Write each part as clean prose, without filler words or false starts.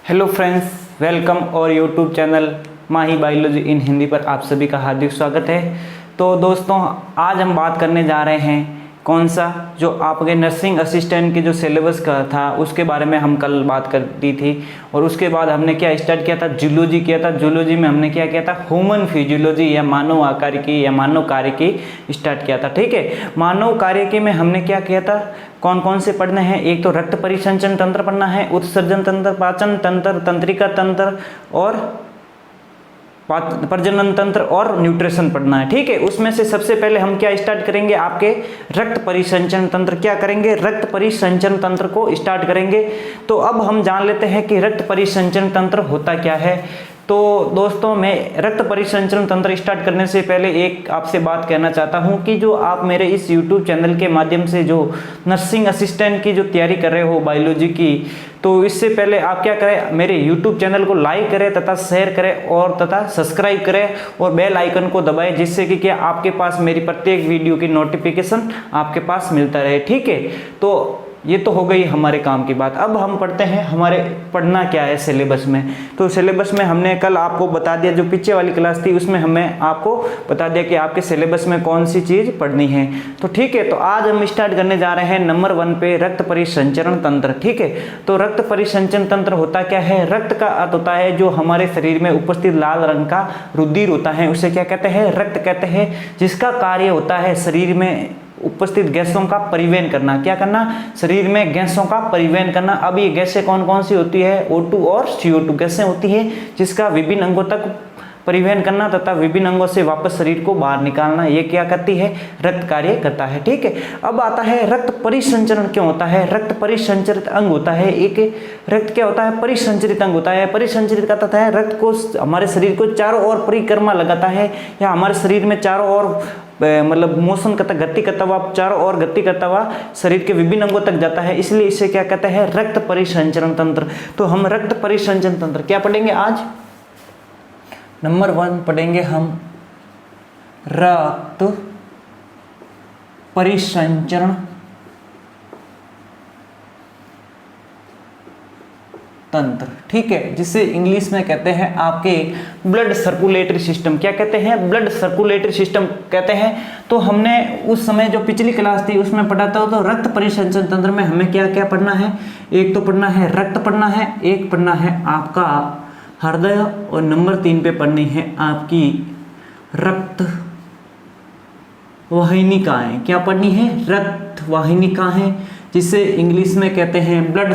Hello friends, welcome और YouTube channel माही biology इन हिंदी पर आप सभी का हार्दिक स्वागत है। तो दोस्तों, आज हम बात करने जा रहे हैं कौन सा, जो आपके नर्सिंग असिस्टेंट के जो सिलेबस का था उसके बारे में हम कल बात कर दी थी। और उसके बाद हमने क्या स्टार्ट किया था, जूलॉजी किया था। जूलॉजी में हमने क्या किया था, ह्यूमन फिजियोलॉजी या मानव आकारिकी या मानव कार्यकी स्टार्ट किया था। ठीक है, मानव कार्यकी में हमने क्या किया था, कौन कौन से पढ़ने हैं। एक तो रक्त परिसंचरण तंत्र पढ़ना है, उत्सर्जन तंत्र, पाचन तंत्र, तंत्रिका तंत्र और प्रजनन तंत्र और न्यूट्रिशन पढ़ना है। ठीक है, उसमें से सबसे पहले हम क्या स्टार्ट करेंगे, आपके रक्त परिसंचरण तंत्र क्या करेंगे, रक्त परिसंचरण तंत्र को स्टार्ट करेंगे। तो अब हम जान लेते हैं कि रक्त परिसंचरण तंत्र होता क्या है। तो दोस्तों, मैं रक्त परिसंचरण तंत्र स्टार्ट करने से पहले एक आपसे बात कहना चाहता हूं कि जो आप मेरे इस YouTube चैनल के माध्यम से जो नर्सिंग असिस्टेंट की जो तैयारी कर रहे हो बायोलॉजी की, तो इससे पहले आप क्या करें, मेरे YouTube चैनल को लाइक करें तथा शेयर करें और तथा सब्सक्राइब करें और बेल आइकन को दबाएं, जिससे कि क्या आपके पास मेरी प्रत्येक वीडियो की नोटिफिकेशन आपके पास मिलता रहे। ठीक है, तो ये तो हो गई हमारे काम की बात। अब हम पढ़ते हैं हमारे पढ़ना क्या है सिलेबस में। तो सिलेबस में हमने कल आपको बता दिया, जो पीछे वाली क्लास थी उसमें हमें आपको बता दिया कि आपके सिलेबस में कौन सी चीज़ पढ़नी है। तो ठीक है, तो आज हम स्टार्ट करने जा रहे हैं नंबर 1 पे, रक्त परिसंचरण तंत्र। ठीक है, तो रक्त परिसंचरण तंत्र होता क्या है। रक्त का अर्थ होता है जो हमारे शरीर में उपस्थित लाल रंग का रुधिर होता है, उसे क्या कहते हैं, रक्त कहते हैं, जिसका कार्य होता है शरीर में उपस्थित गैसों का परिवहन करना। क्या करना, शरीर में गैसों का परिवहन करना। अब ये गैसें कौन कौन सी होती है, O2 और CO2 गैसें होती है, जिसका विभिन्न अंगों तक परिवहन करना तथा विभिन्न अंगों से वापस शरीर को बाहर निकालना, ये क्या करती है, रक्त कार्य करता है। ठीक है, अब आता है रक्त परिसंचरण क्यों होता है। रक्त परिसंचरित अंग होता है एक, रक्त क्या होता है, परिसंचरित अंग होता है। परिसंचरित का अर्थ है रक्त को हमारे शरीर को चारों ओर परिक्रमा लगाता है, या हमारे शरीर में चारों ओर मतलब मोशन करता, गति करता हुआ, चारों ओर गति करता हुआ शरीर के विभिन्न अंगों तक जाता है, इसलिए इसे क्या कहते हैं, रक्त परिसंचरण तंत्र। तो हम रक्त परिसंचरण तंत्र क्या पढ़ेंगे आज, नंबर 1 पढ़ेंगे हम रक्त परिसंचरण तंत्र। ठीक है, जिसे इंग्लिश में कहते हैं आपके ब्लड सर्कुलेटरी सिस्टम। क्या कहते हैं, ब्लड सर्कुलेटरी सिस्टम कहते हैं। तो हमने उस समय जो पिछली क्लास थी उसमें पढ़ा था, तो रक्त परिसंचरण तंत्र में हमें क्या क्या पढ़ना है, एक तो पढ़ना है रक्त पढ़ना है, एक पढ़ना है आपका हृदय, और नंबर 3 पे पढ़नी है आपकी रक्त वाहिनिकाएं। क्या पढ़नी है, रक्त वाहिनिकाएं, जिसे इंग्लिश में कहते हैं ब्लड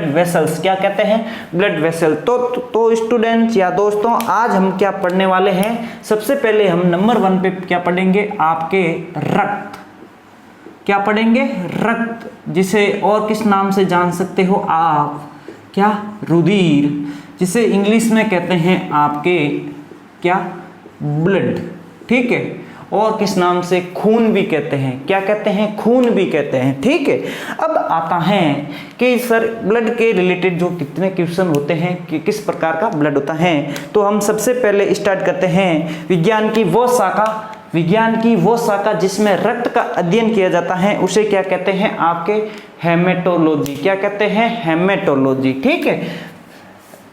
वेसल्स। क्या कहते हैं, ब्लड वेसल। तो स्टूडेंट्स या दोस्तों, आज हम क्या पढ़ने वाले हैं, सबसे पहले हम नंबर 1 पे क्या पढ़ेंगे, आपके रक्त। क्या पढ़ेंगे, रक्त, जिसे और किस नाम से जान सकते हो आप, क्या, रुधिर, जिसे इंग्लिश में कहते हैं आपके क्या, ब्लड। ठीक है, और किस नाम से, खून भी कहते हैं। क्या कहते हैं, खून भी कहते हैं। ठीक है, अब आता है कि सर ब्लड के रिलेटेड जो कितने क्वेश्चन होते हैं कि किस प्रकार का ब्लड होता है। तो हम सबसे पहले स्टार्ट करते हैं विज्ञान की वो शाखा जिसमें रक्त का अध्ययन किया जाता है, उसे क्या कहते हैं, आपके हेमेटोलॉजी। क्या कहते हैं, हेमेटोलॉजी। ठीक है,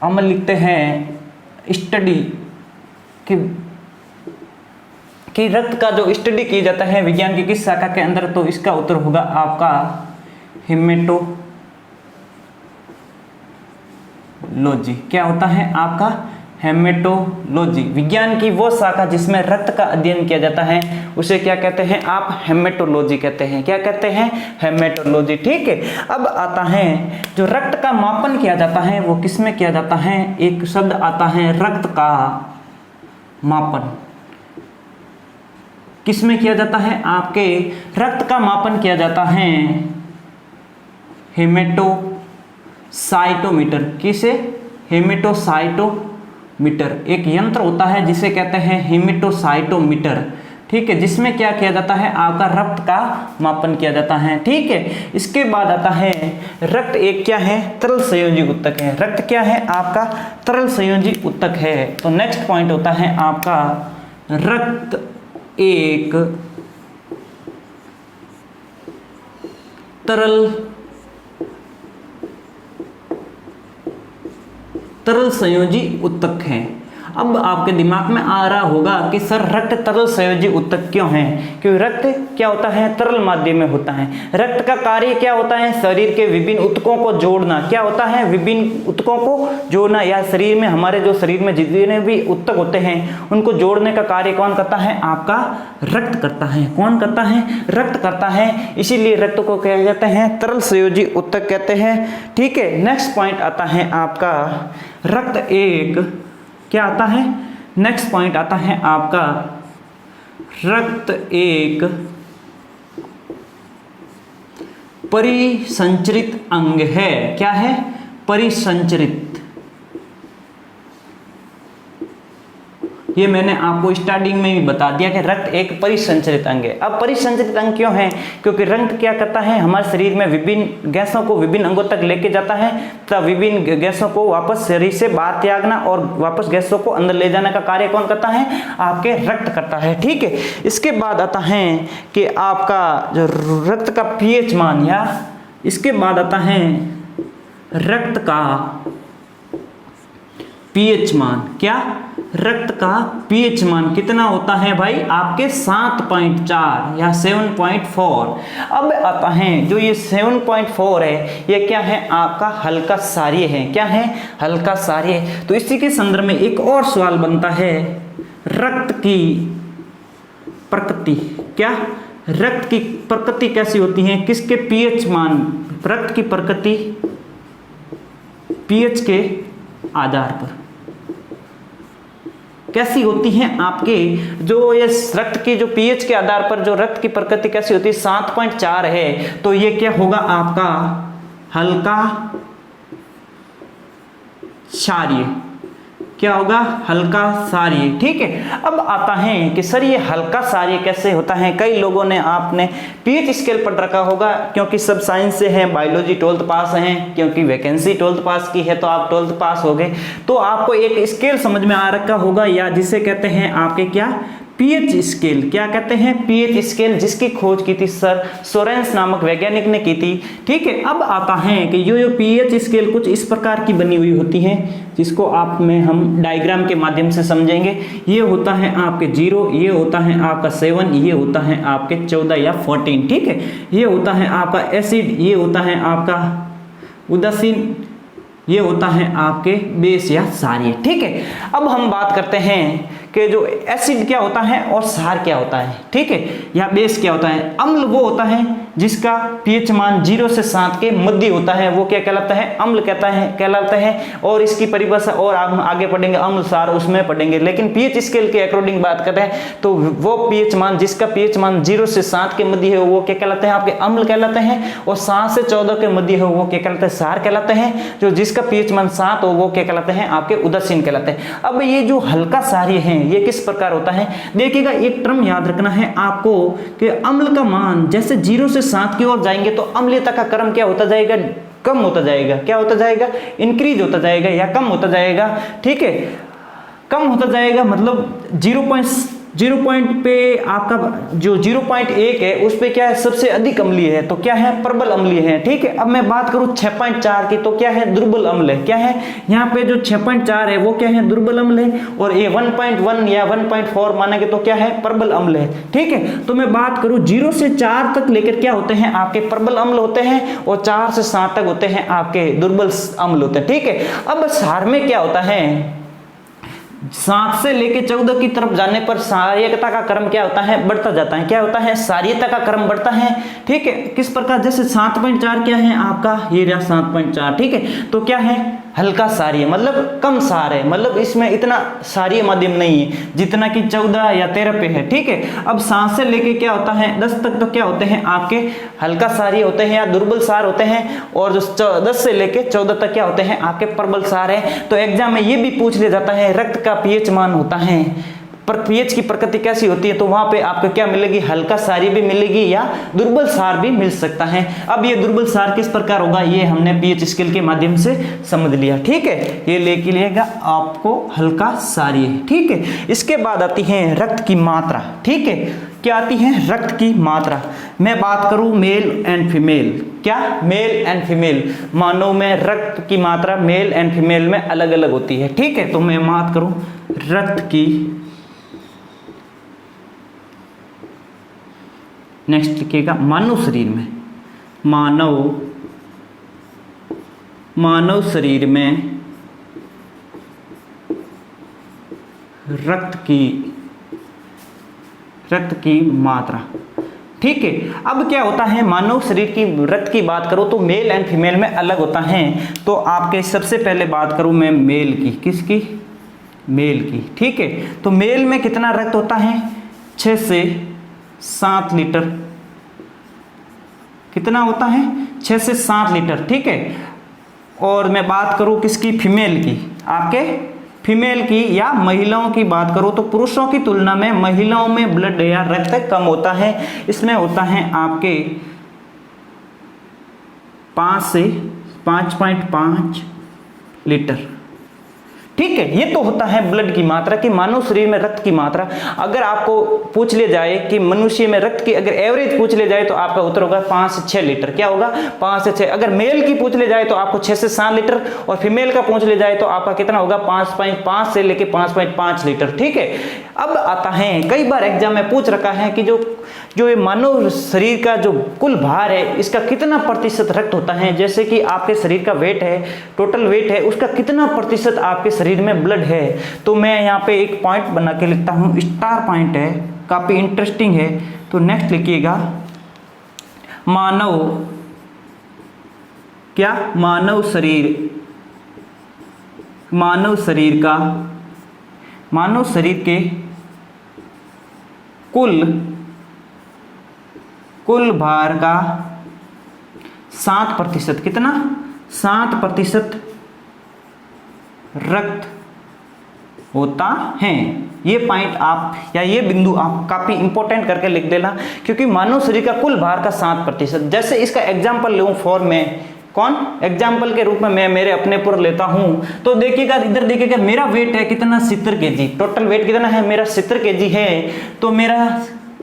हम लिखते हैं स्टडी कि रक्त का जो स्टडी किया जाता है विज्ञान की किस शाखा के अंदर, तो इसका उत्तर होगा आपका हेमेटोलॉजी। क्या होता है आपका, हेमेटोलॉजी। विज्ञान की वो शाखा जिसमें रक्त का अध्ययन किया जाता है उसे क्या कहते हैं आप, हेमेटोलॉजी कहते हैं। क्या कहते हैं, हेमेटोलॉजी। ठीक है, अब आता है जो रक्त का मापन किया जाता है वो किस में किया जाता है, एक शब्द आता है रक्त का मापन। किस में किया जाता है, आपके रक्त का मापन किया जाता है हेमेटोसाइटोमीटर। किसे, हेमेटोसाइटोमीटर एक यंत्र होता है जिसे कहते हैं हेमेटोसाइटोमीटर। ठीक है, जिसमें क्या किया जाता है, आपका रक्त का मापन किया जाता है। ठीक है, इसके बाद आता है रक्त एक क्या है, तरल संयोजी ऊतक है। रक्त क्या है आपका, तरल संयोजी ऊतक है। तो नेक्स्ट पॉइंट होता है आपका रक्त एक तरल तरल संयोजी ऊतक हैं। अब आपके दिमाग में आ रहा होगा कि सर रक्त तरल संयोजी ऊतक क्यों है? क्योंकि रक्त क्या होता है? तरल माध्यम में होता है। रक्त का कार्य क्या होता है? शरीर के विभिन्न ऊतकों को जोड़ना। क्या होता है? विभिन्न ऊतकों को जोड़ना, या शरीर में हमारे जो शरीर में जितने भी ऊतक होते हैं उनको जोड़ने का कार्य कौन करता है? आपका रक्त करता है। कौन करता है? रक्त करता है। इसीलिए रक्त को क्या कहते हैं? तरल संयोजी ऊतक कहते हैं। ठीक है, नेक्स्ट पॉइंट आता है आपका रक्त एक, क्या आता है? नेक्स्ट पॉइंट आता है आपका रक्त एक परिसंचरित अंग है। क्या है? परिसंचरित। ये मैंने आपको स्टार्टिंग में भी बता दिया कि रक्त एक परिसंचरित अंग है। अब परिसंचरित अंग क्यों है? क्योंकि रक्त क्या करता है? हमारे शरीर में विभिन्न गैसों को विभिन्न अंगों तक लेके जाता है तथा विभिन्न गैसों को वापस शरीर से बाहर त्यागना और वापस गैसों को अंदर ले जाने का कार्य कौन करता है? आपके रक्त करता है। ठीक है, इसके बाद आता है कि आपका जो रक्त का पीएच मान, या इसके बाद आता है रक्त का पीएच मान। क्या? रक्त का पीएच मान कितना होता है भाई? आपके 7.4 या 7.4। अब आता है जो ये 7.4 है, ये क्या है? आपका हल्का क्षारीय है। क्या है? हल्का क्षारीय। तो इसी के संदर्भ में एक और सवाल बनता है, रक्त की प्रकृति। क्या? रक्त की प्रकृति कैसी होती है? किसके पीएच मान? रक्त की प्रकृति पीएच के आधार पर कैसी होती है? आपके जो ये रक्त की जो पीएच के आधार पर जो रक्त की प्रकृति कैसी होती है? 7.4 है। तो ये क्या होगा? आपका हल्का क्षारीय। क्या होगा? हल्का क्षारीय। ठीक है, अब आता है कि सर ये हल्का क्षारीय कैसे होता है? कई लोगों ने आपने पीएच स्केल पढ़ रखा होगा, क्योंकि सब साइंस से हैं, बायोलॉजी 12th पास हैं, क्योंकि वैकेंसी 12th पास की है तो आप 12th पास हो गए, तो आपको एक स्केल समझ में आ रखा होगा, या जिसे कहते हैं आपके क्या? PH scale. क्या कहते हैं? पीएच स्केल, जिसकी खोज की थी सर सोरेंस नामक वैज्ञानिक ने की थी। ठीक है, अब आता है कि यो पीएच स्केल कुछ इस प्रकार की बनी हुई होती है, जिसको आप में हम डायग्राम के माध्यम से समझेंगे। ये होता है आपके 0, ये होता है आपका 7, ये होता है आपके 14 या 14। ठीक है, ये होता है आपका एसिड, ये होता है आपका उदासीन, ये होता है आपके बेस या क्षारीय। ठीक है, अब हम बात करते हैं कि जो एसिड क्या होता है और क्षार क्या होता है। ठीक है, या बेस क्या होता है? अम्ल वो होता है जिसका पीएच मान 0 से 7 के मध्य होता है, वो क्या कहलाता है? अम्ल कहलाता है। और इसकी परिभाषा और हम आगे पढ़ेंगे, अम्ल क्षार उसमें पढ़ेंगे, लेकिन पीएच स्केल के अकॉर्डिंग बात करते हैं तो वो पीएच मान जिसका पीएच मान 0 से 7 के मध्य है वो क्या कहलाते हैं? आपके अम्ल कहलाते हैं। और 7 से 14 के मध्य है वो क्या कहलाते हैं? क्षार कहलाते हैं। जो जिसका पीएच मान 7 हो वो क्या कहलाते हैं? आपके उदासीन कहलाते हैं। अब ये जो हल्का क्षारीय है ये किस प्रकार होता है? देखिएगा, एक टर्म याद रखना है आपको कि अम्ल का मान जैसे 0 से 7 की ओर जाएंगे तो अम्लीयता का क्रम क्या होता जाएगा? कम होता जाएगा। क्या होता जाएगा? इंक्रीज होता जाएगा या कम होता जाएगा। ठीक है, कम होता जाएगा, मतलब 0 पॉइंट पे आपका जो 0.1 है उस पे क्या है? सबसे अधिक अम्लीय है, तो क्या है? प्रबल अम्लीय है। ठीक है, अब मैं बात करूं 6.4 की, तो क्या है? दुर्बल अम्ल है। क्या है? यहाँ पे जो 6.4 है वो क्या है? दुर्बल अम्ल है। और ये 1.1 या 1.4 मानेंगे तो क्या है? प्रबल अम्ल है। ठीक है, तो मैं बात करूं 0 से 4 तक लेकर क्या होते हैं? आपके प्रबल अम्ल होते हैं, और 4 से 7 तक होते हैं आपके दुर्बल अम्ल होते हैं। ठीक है, अब क्षार में क्या होता है? 7 से लेके 14 की तरफ जाने पर क्षारीयता का क्रम क्या होता है? बढ़ता जाता है। क्या होता है? क्षारीयता का क्रम बढ़ता है। ठीक है, किस प्रकार? जैसे 7.4 क्या है आपका? ये रहा 7.4। ठीक है, तो क्या है? हल्का क्षारीय, मतलब कम क्षार है, मतलब इसमें इतना क्षारीय माध्यम नहीं है जितना कि 14 या 13 पे है। ठीक है, अब 7 से लेके क्या होता है? 10 तक तो क्या होते हैं? आपके हल्का क्षारीय होते हैं या दुर्बल क्षार होते हैं। और जो 10 से लेके 14 तक क्या होते हैं? आपके प्रबल क्षार है। तो एग्जाम में ये भी पूछ लिया जाता है रक्त का पीएच मान होता है, पर पीएच की प्रकृति कैसी होती है? तो वहां पे आपको क्या मिलेगी? हल्का क्षारीय भी मिलेगी या दुर्बल क्षार भी मिल सकता है। अब ये दुर्बल क्षार किस प्रकार होगा ये हमने पीएच स्केल के माध्यम से समझ लिया। ठीक है, ये लेके लिएगा आपको हल्का क्षारीय। ठीक है, इसके बाद आती है रक्त की मात्रा। ठीक है, क्या आती है? रक्त की मात्रा। मैं बात करूं मेल एंड फीमेल, क्या मेल एंड फीमेल, मानव में रक्त की मात्रा मेल एंड फीमेल में अलग अलग होती है, ठीक है। तो मैं बात करूं रक्त की, नेक्स्ट लिखिएगा मानव शरीर में, मानव शरीर में रक्त की मात्रा, ठीक है। अब क्या होता है, मानव शरीर की रक्त की बात करो तो मेल एंड फीमेल में अलग होता है। तो आपके सबसे पहले बात करूं मैं मेल की, किसकी, मेल की, ठीक है। तो मेल में कितना रक्त होता है, 6 से 7 लीटर, कितना होता है, 6 से 7 लीटर, ठीक है। और मैं बात करूं किसकी, फीमेल की, आपके फीमेल की या महिलाओं की बात करो तो पुरुषों की तुलना में महिलाओं में ब्लड या रक्त कम होता है, इसमें होता है आपके 5 से 5.5 लीटर, ठीक है। ये तो होता है ब्लड की मात्रा कि मानव शरीर में रक्त की मात्रा। अगर आपको पूछ ले जाए कि मनुष्य में रक्त की अगर एवरेज पूछ ले जाए तो आपका उत्तर होगा 5 से 6 लीटर, क्या होगा, 5 से 6। अगर मेल की पूछ ले जाए तो आपको 6 से 7 लीटर, और फीमेल का पूछ ले जाए तो आपका कितना होगा, 5.5 से लेके 5.5 लीटर, ठीक है। अब आता है, कई बार एग्जाम में पूछ रखा है कि जो ये मानव शरीर का जो कुल भार है इसका कितना प्रतिशत रक्त होता है, जैसे कि आपके शरीर का वेट है, टोटल वेट है, उसका कितना प्रतिशत आपके शरीर में ब्लड है। तो मैं यहाँ पे एक पॉइंट बना के लिखता हूँ, स्टार पॉइंट है, काफी इंटरेस्टिंग है। तो नेक्स्ट लिखिएगा मानव शरीर के कुल भार का 7%, कितना, 7% रक्त होता है। ये पॉइंट आप या ये बिंदु आप काफी इंपॉर्टेंट करके लिख देना, क्योंकि मानव शरीर का कुल भार का 7%। जैसे इसका एग्जांपल लूं फॉर में, कौन एग्जाम्पल के रूप में मैं मेरे अपने पर लेता हूं, तो देखिएगा इधर देखिएगा मेरा वेट है कितना, 70 kg, टोटल वेट कितना है मेरा, 70 kg है। तो मेरा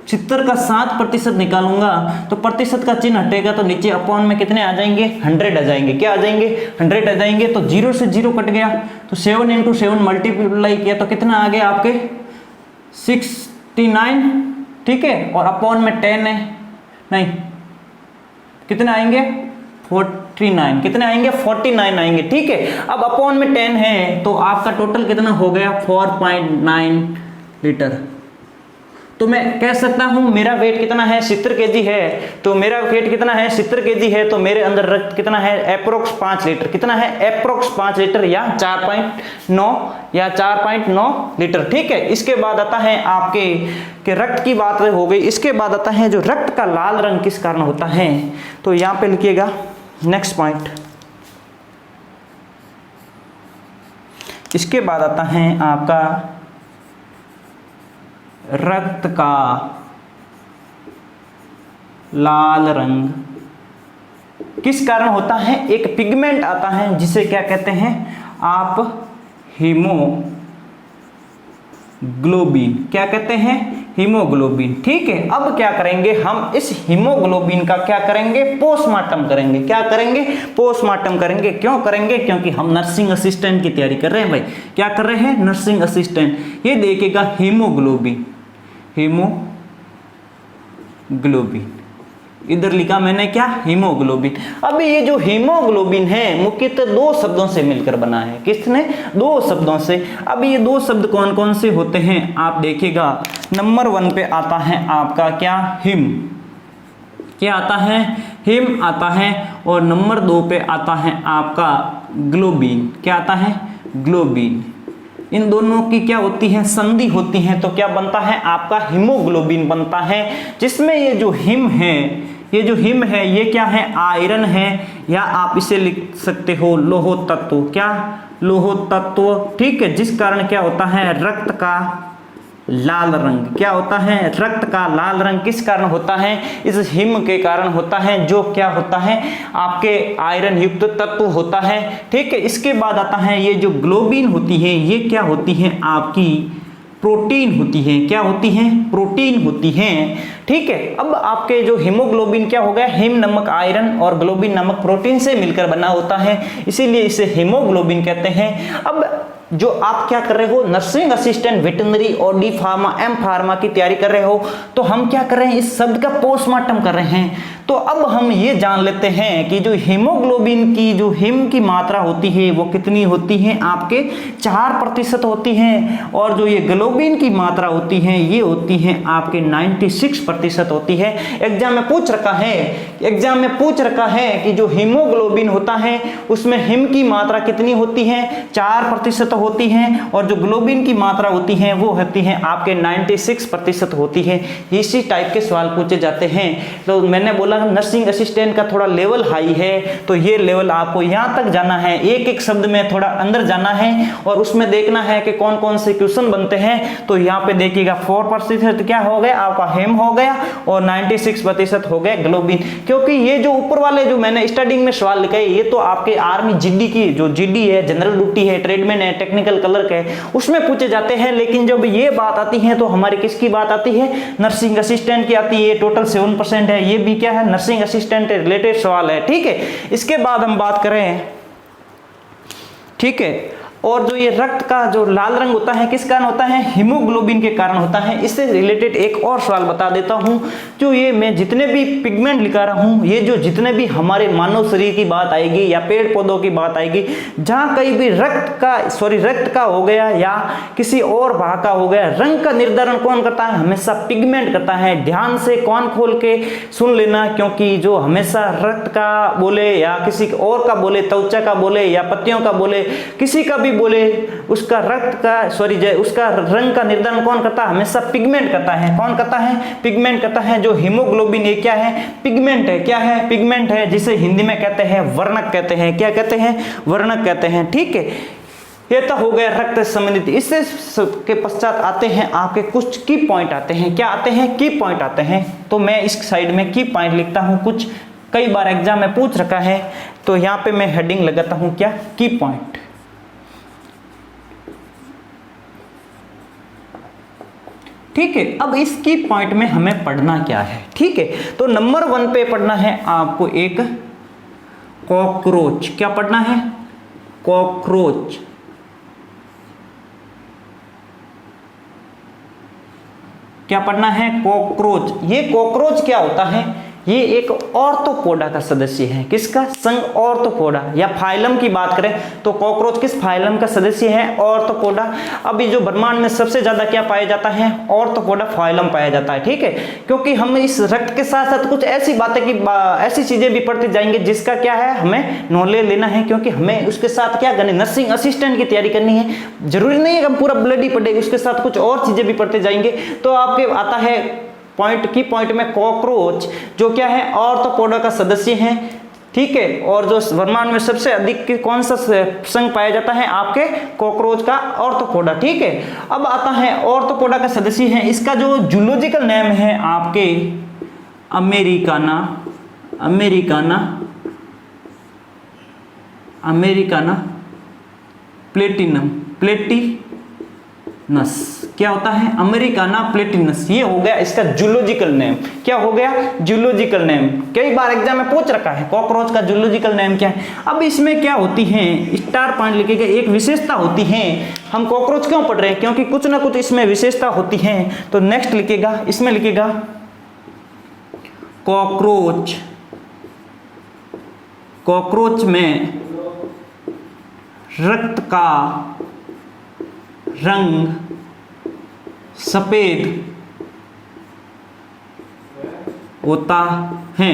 70 का 7% निकालूंगा तो प्रतिशत का चिन्ह हटेगा, तो नीचे अपॉन में कितने आ जाएंगे, 100 आ जाएंगे, क्या आ जाएंगे, 100 आ जाएंगे। तो 0 से 0 कट गया, तो 7 × 7 मल्टीप्लाई किया तो कितना आ गया आपके 69, ठीक है। और अपॉन में 10 है, नहीं कितने आएंगे 49, कितने आएंगे 49 आएंगे, ठीक है। अब अपॉन में 10 है तो आपका टोटल कितना हो गया 4.9 लीटर। तो मैं कह सकता हूं मेरा वेट कितना है, 70 kg है, तो मेरा वेट कितना है 70 kg है, तो मेरे अंदर रक्त कितना है, अप्रोक्स 5 लीटर, कितना है अप्रोक्स 5 लीटर या 4.9 लीटर, ठीक है। इसके बाद आता है आपके रक्त की बात हो गई, इसके बाद आता है जो रक्त का लाल रंग किस कारण होता है। तो यहां पे लिखिएगा नेक्स्ट पॉइंट, इसके बाद आता है आपका रक्त का लाल रंग किस कारण होता है। एक पिगमेंट आता है जिसे क्या कहते हैं आप, हीमोग्लोबिन, क्या कहते हैं, हीमोग्लोबिन, ठीक है। अब क्या करेंगे हम, इस हीमोग्लोबिन का क्या करेंगे, पोस्टमार्टम करेंगे, क्या करेंगे, पोस्टमार्टम करेंगे। क्यों करेंगे, क्योंकि हम नर्सिंग असिस्टेंट की तैयारी कर रहे हैं भाई, क्या कर रहे हैं, नर्सिंग असिस्टेंट। ये देखिएगा हीमोग्लोबिन, इधर लिखा मैंने क्या, हीमोग्लोबिन। अब ये जो हीमोग्लोबिन है मुख्यतः 2 शब्दों से मिलकर बना है, किसने, 2 शब्दों से। अब ये 2 शब्द कौन कौन से होते हैं आप देखिएगा, नंबर 1 पे आता है आपका क्या, हिम, क्या आता है, हिम आता है। और नंबर 2 पे आता है आपका ग्लोबिन, क्या आता है, ग्लोबिन। इन दोनों की क्या होती है, संधि होती है, तो क्या बनता है आपका हीमोग्लोबिन बनता है, जिसमें ये जो हिम है, ये जो हिम है ये क्या है, आयरन है, या आप इसे लिख सकते हो लोह तत्व, क्या, लोह तत्व, ठीक है। जिस कारण क्या होता है, रक्त का लाल रंग, क्या होता है, रक्त का लाल रंग किस कारण होता है, इस हिम के कारण होता है, जो क्या होता है आपके आयरन युक्त तत्व होता है, ठीक है। इसके बाद आता है ये जो ग्लोबिन होती है, ये क्या होती है आपकी प्रोटीन होती हैं। क्या होती हैं? प्रोटीन होती हैं। ठीक है, अब आपके जो हीमोग्लोबिन क्या हो गया, हीम नमक आयरन और ग्लोबिन नमक प्रोटीन से मिलकर बना होता है, इसीलिए इसे हीमोग्लोबिन कहते हैं। अब जो आप क्या कर रहे हो, नर्सिंग असिस्टेंट वेटरनरी और डी फार्मा एम फार्मा की तैयारी कर रहे हो, तो हम क्या कर रहे हैं, इस शब्द का पोस्टमार्टम कर रहे हैं। तो अब हम ये जान लेते हैं कि जो हीमोग्लोबिन की जो हीम की मात्रा होती है वो कितनी होती है, आपके 4% होती है, और जो ये ग्लोबिन की मात्रा होती है ये होती है आपके 96% होती है। एग्जाम में पूछ रखा है कि जो हीमोग्लोबिन होता है उसमें हीम की मात्रा कितनी होती है, 4% होती है, और जो ग्लोबिन की मात्रा होती है वो होती है आपके 96% होती है। इसी टाइप के सवाल पूछे जाते हैं। तो मैंने बोला नर्सिंग असिस्टेंट का थोड़ा लेवल हाई है, तो ये लेवल आपको यहाँ तक जाना है, एक एक शब्द में थोड़ा अंदर जाना है और उसमें देखना है कि कौन कौन से क्वेश्चन बनते हैं। तो यहाँ पे देखिएगा 4% क्या हो गया आपका हेम हो गया, और 96% हो गया ग्लोबिन। क्योंकि ये जो ऊपर वाले जो मैंने स्टार्टिंग में सवाल लिखे ये तो आपके आर्मी जीडी की जो जीडी है, जनरल ड्यूटी है, ट्रेडमैन है, टेक्निकल क्लर्क है, उसमें पूछे जाते हैं। लेकिन जब ये बात आती है तो हमारी किसकी बात आती है, नर्सिंग असिस्टेंट की आती है। टोटल 7% है, ये भी क्या है, नर्सिंग असिस्टेंट रिलेटेड सवाल है। ठीक है, इसके बाद हम बात करें, ठीक है, और जो ये रक्त का जो लाल रंग होता है किस कारण होता है, हीमोग्लोबिन के कारण होता है। इससे रिलेटेड एक और सवाल बता देता हूं, जो ये मैं जितने भी पिगमेंट लिखा रहा हूं, ये जो जितने भी हमारे मानव शरीर की बात आएगी या पेड़ पौधों की बात आएगी, जहां कहीं भी रक्त का हो गया या किसी और भाग का हो गया, रंग का निर्धारण कौन करता है, हमेशा पिगमेंट करता है। ध्यान से कान खोल के सुन लेना, क्योंकि जो हमेशा रक्त का बोले या किसी और का बोले, त्वचा का बोले या पत्तियों का बोले, किसी का भी बोले, उसका उसका रंग का निर्धारण कौन करता है, हमेशा पिगमेंट करता है। कौन करता है, पिगमेंट करता है। जो हीमोग्लोबिन ये क्या है, पिगमेंट है। क्या है, पिगमेंट है, जिसे हिंदी में कहते हैं वर्णक कहते हैं। क्या कहते हैं, वर्णक कहते हैं। ठीक है, ये तो हो गया रक्त से संबंधित। इससे के पश्चात आते हैं आपके कुछ की पॉइंट आते हैं। क्या आते हैं, की पॉइंट आते हैं। तो मैं इस साइड में की पॉइंट लिखता हूं, कुछ कई बार एग्जाम में पूछ रखा है, तो यहां पे मैं हेडिंग लगाता हूं, क्या, की पॉइंट। ठीक है, अब इस की पॉइंट में हमें पढ़ना क्या है। ठीक है, तो नंबर 1 पे पढ़ना है आपको एक कॉकरोच। क्या पढ़ना है, कॉकरोच। क्या पढ़ना है, कॉकरोच। ये कॉकरोच क्या होता है, ये एक ऑर्थोपोडा का सदस्य है। किसका, संघ ऑर्थोपोडा, या फाइलम की बात करें तो कॉकरोच किस फाइलम का सदस्य है, ऑर्थोपोडा। अभी जो ब्रह्मांड में सबसे ज्यादा क्या पाया जाता है, ऑर्थोपोडा फाइलम पाया जाता है। ठीक है, क्योंकि हम इस रक्त के साथ साथ कुछ ऐसी बातें की ऐसी चीजें भी पढ़ते जाएंगे जिसका क्या है, हमें नॉलेज लेना है, क्योंकि हमें उसके साथ क्या करनी, नर्सिंग असिस्टेंट की तैयारी करनी है। जरूरी नहीं है कि हम पूरा ब्लड ही पढ़ेंगे, उसके साथ कुछ और चीजें भी पढ़ते जाएंगे। तो आपके आता है पॉइंट की पॉइंट में कॉकरोच, जो क्या है, ऑर्थोपोडा का सदस्य है। ठीक है, और जो ब्रह्मांड में सबसे अधिक कौन सा संघ पाया जाता है, आपके कॉकरोच का, ऑर्थोपोडा। ठीक है, अब आता है ऑर्थोपोडा का सदस्य है, इसका जो जूलॉजिकल नेम है आपके अमेरिकाना, प्लेटिनस। क्या होता है, अमेरिकाना प्लेटिनस, ये हो गया इसका जूलॉजिकल नेम। क्या हो गया, जूलॉजिकल नेम। कई बार एग्जाम में पूछ रखा है कॉकरोच का जूलॉजिकल नेम क्या है। अब इसमें क्या होती है, स्टार पॉइंट लिखेगा, एक विशेषता होती है। हम कॉकरोच क्यों पढ़ रहे हैं, क्योंकि कुछ ना कुछ इसमें विशेषता होती है। तो नेक्स्ट लिखेगा, इसमें लिखेगा कॉकरोच। कॉकरोच में रक्त का रंग सफेद होता है।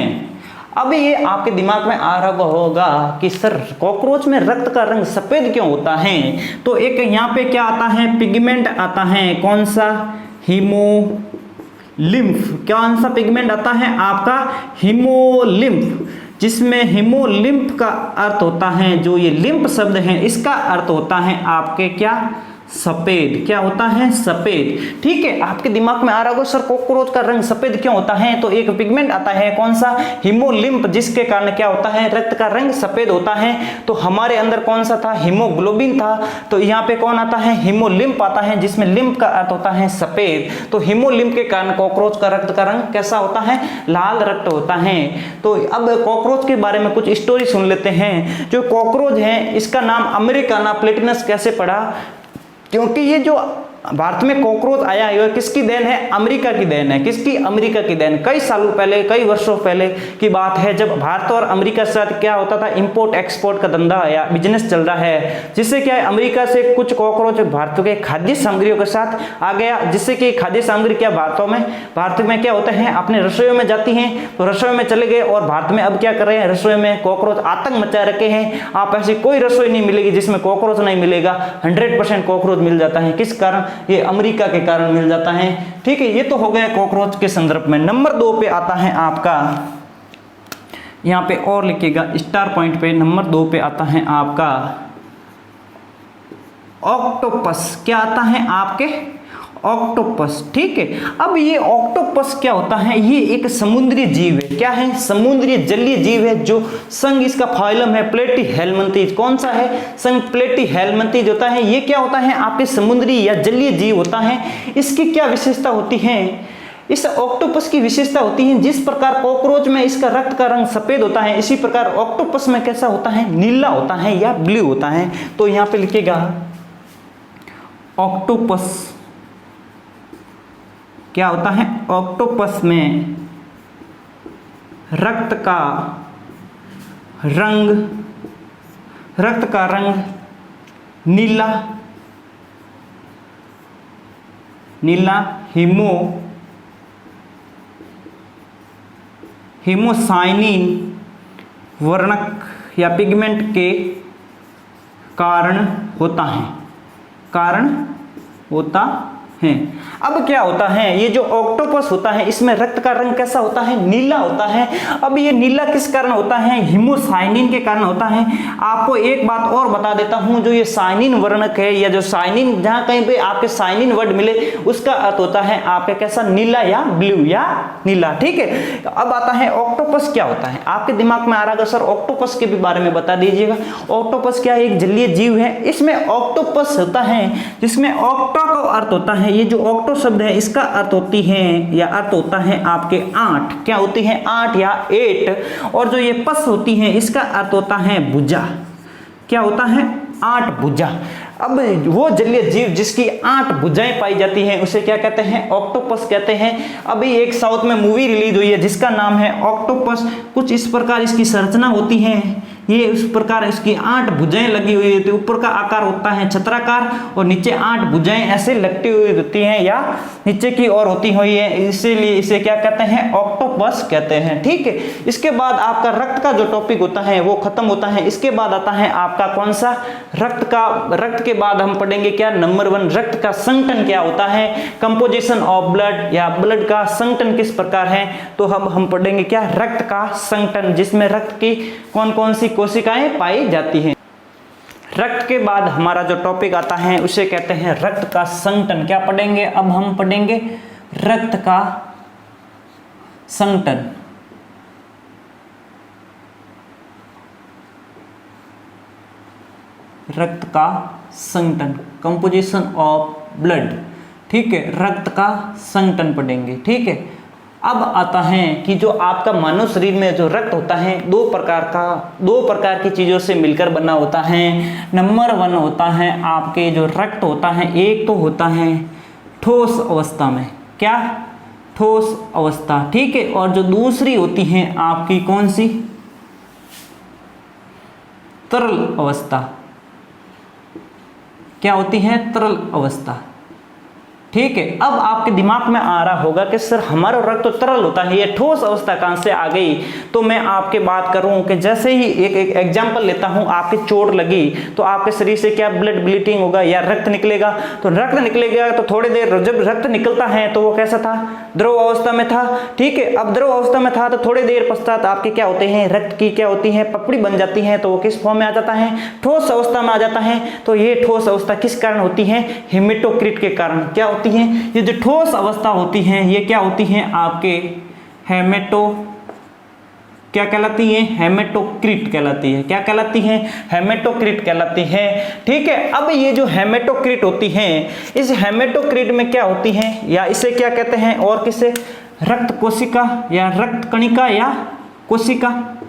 अब ये आपके दिमाग में आ रहा होगा कि सर कॉकरोच में रक्त का रंग सफेद क्यों होता है। तो एक यहाँ पे क्या आता है, पिगमेंट आता है। कौन सा, हीमोलिम्फ। कौन सा पिगमेंट आता है आपका, हीमोलिम्फ, जिसमें हीमोलिम्फ का अर्थ होता है, जो ये लिम्फ शब्द है इसका अर्थ होता है आपके क्या, सफेद। क्या होता है? सफेद। ठीक है, आपके दिमाग में आ रहा होगा सर कॉकरोच का रंग सफेद क्यों होता है? तो एक पिगमेंट आता है, कौन सा? हीमोलिम्फ, जिसके कारण क्या होता है? रक्त का रंग सफेद होता है। तो हमारे अंदर कौन सा था? हीमोग्लोबिन था। तो यहाँ पे कौन आता है? हीमोलिम्फ आता है, जिसमें लिम्फ का अर्थ होता है सफेद। तो हीमोलिम्फ के कारण कॉकरोच का रक्त का रंग कैसा होता है? लाल रक्त होता है। तो अब कॉकरोच के बारे में कुछ स्टोरी सुन लेते हैं। जो कॉकरोच है इसका नाम अमेरिकाना प्लेटिनस कैसे पड़ा? क्योंकि ये जो भारत में कॉकरोच आया है किसकी देन है? अमेरिका की देन है। किसकी? अमेरिका की देन। कई सालों पहले, कई वर्षों पहले की बात है, जब भारत और अमेरिका के साथ क्या होता था? इंपोर्ट एक्सपोर्ट का धंधा या बिजनेस चल रहा है, जिससे क्या है अमेरिका से कुछ कॉकरोच भारत के खाद्य सामग्रियों के साथ आ गया, जिससे कि खाद्य सामग्री क्या भारत में क्या होता है? अपने रसोइयों में जाती हैं, तो रसोई में चले गए और भारत में अब क्या कर रहे हैं? रसोई में कॉकरोच आतंक मचा रखे हैं। आप ऐसी कोई रसोई नहीं मिलेगी जिसमें कॉकरोच नहीं मिलेगा। 100% कॉकरोच मिल जाता है। किस कारण? ये अमेरिका के कारण मिल जाता है। ठीक है, ये तो हो गया कॉकरोच के संदर्भ में। नंबर 2 पे आता है आपका, यहां पे और लिखिएगा स्टार पॉइंट पे, नंबर 2 पे आता है आपका ऑक्टोपस। क्या आता है आपके? ऑक्टोपस। ठीक है, अब ये ऑक्टोपस क्या होता है? ये एक समुद्री जीव है। क्या है? समुद्री जलीय जीव है, जो संघ इसका फाइलम है प्लेटीहेल्मिंथीज। कौन सा है? संघ प्लेटीहेल्मिंथीज होता है। ये क्या होता है? आपके समुद्री या जलीय जीव होता है। इसकी क्या विशेषता होती है? इस ऑक्टोपस की विशेषता होती है, जिस प्रकार कॉकरोच में इसका रक्त का रंग सफेद होता है, इसी प्रकार ऑक्टोपस में कैसा होता है? नीला होता है या ब्लू होता है। तो यहां पे लिखिएगा ऑक्टोपस क्या होता है? ऑक्टोपस में रक्त का रंग नीला हीमोसाइनिन वर्णक या पिगमेंट के कारण होता है। अब क्या होता है? ये जो ऑक्टोपस होता है इसमें रक्त का रंग कैसा होता है? नीला होता है। अब ये नीला किस कारण होता है? हीमोसाइनिन के कारण होता है। आपको एक बात और बता देता हूं, जो ये साइनिन वर्णक है या जो साइनिन, जहां कहीं पे आपके साइनिन वर्ड मिले उसका अर्थ होता है आपके कैसा? नीला या ब्लू या नीला। ठीक है, अब आता है ऑक्टोपस क्या होता है? आपके दिमाग में आ रहा है सर ऑक्टोपस के भी बारे में बता दीजिएगा। ऑक्टोपस क्या है? एक जलीय जीव है। इसमें ऑक्टोपस होता है जिसमें ऑक्टा का अर्थ होता है, ये जो ऑक्टो शब्द है इसका अर्थ होती है या अर्थ होता है आपके 8। क्या होती है? 8 या 8। और जो ये पस होती है इसका अर्थ होता है भुजा। क्या होता है? 8 भुजा। अब वो जलीय जीव जिसकी 8 भुजाएं पाई जाती हैं उसे क्या कहते हैं? ऑक्टोपस कहते हैं। अभी एक साउथ में मूवी रिलीज हुई है जिसका नाम है ऑक्टोपस। कुछ इस प्रकार इसकी संरचना होती है, ये इस प्रकार इसकी 8 भुजाएं लगी हुई होती है। ऊपर का आकार होता है छत्राकार और नीचे 8 भुजाएं ऐसे लटकी हुई होती हैं या नीचे की ओर होती हुई है, इसीलिए इसे क्या कहते हैं? ऑक्टोपस कहते हैं। ठीक है, इसके बाद आपका रक्त का जो टॉपिक होता है वो खत्म होता है। इसके बाद आता है आपका कौन सा? रक्त के बाद हम पढ़ेंगे क्या? नंबर 1 रक्त का संगठन क्या होता है? कंपोजिशन ऑफ ब्लड या ब्लड का संगठन किस प्रकार है। तो हम पढ़ेंगे क्या? रक्त का संगठन, जिसमें रक्त की कौन कौन सी कोशिकाएं पाई जाती हैं। रक्त के बाद हमारा जो टॉपिक आता है उसे कहते हैं रक्त का संगठन। क्या पढ़ेंगे? अब हम पढ़ेंगे रक्त का संगठन। रक्त का संगठन, कंपोजिशन ऑफ ब्लड। ठीक है, रक्त का संगठन पढ़ेंगे। ठीक है, अब आता है कि जो आपका मानव शरीर में जो रक्त होता है दो प्रकार की चीजों से मिलकर बना होता है। नंबर 1 होता है आपके जो रक्त होता है, एक तो होता है ठोस अवस्था में। क्या? ठोस अवस्था। ठीक है, और जो दूसरी होती है आपकी कौन सी? तरल अवस्था। क्या होती है? तरल अवस्था। ठीक है। अब आपके दिमाग में आ रहा होगा कि सर हमारा रक्त तो तरल होता है, ये ठोस अवस्था कहां से आ गई। तो मैं आपके बात करूं कि जैसे ही एक एग्जांपल लेता हूं, आपकी चोट लगी तो आपके शरीर से क्या ब्लड ब्लीडिंग होगा या रक्त निकलेगा। तो रक्त निकलेगा तो थोड़ी देर जब रक्त निकलता है तो वो कैसा था, द्रव अवस्था में था, ठीक है। अब द्रव अवस्था में था तो थोड़ी देर पश्चात आपके क्या होते हैं, रक्त की क्या होती है, पपड़ी बन जाती है, तो वो किस फॉर्म में आ जाता है, ठोस अवस्था में आ जाता है। तो ये ठोस अवस्था किस कारण होती है, हेमेटोक्रिट के कारण क्या होती है। ये जो ठोस अवस्था होती है ये क्या होती है आपके क्या कहलाती है, हेमेटोक्रिट कहलाती है। क्या कहलाती है, हेमेटोक्रिट कहलाती है, ठीक है। अब ये जो हेमेटोक्रिट होती है, इस हेमेटोक्रिट में क्या होती है या इसे क्या कहते हैं, और किसे, रक्त कोशिका या रक्त कणिका या कोशिका,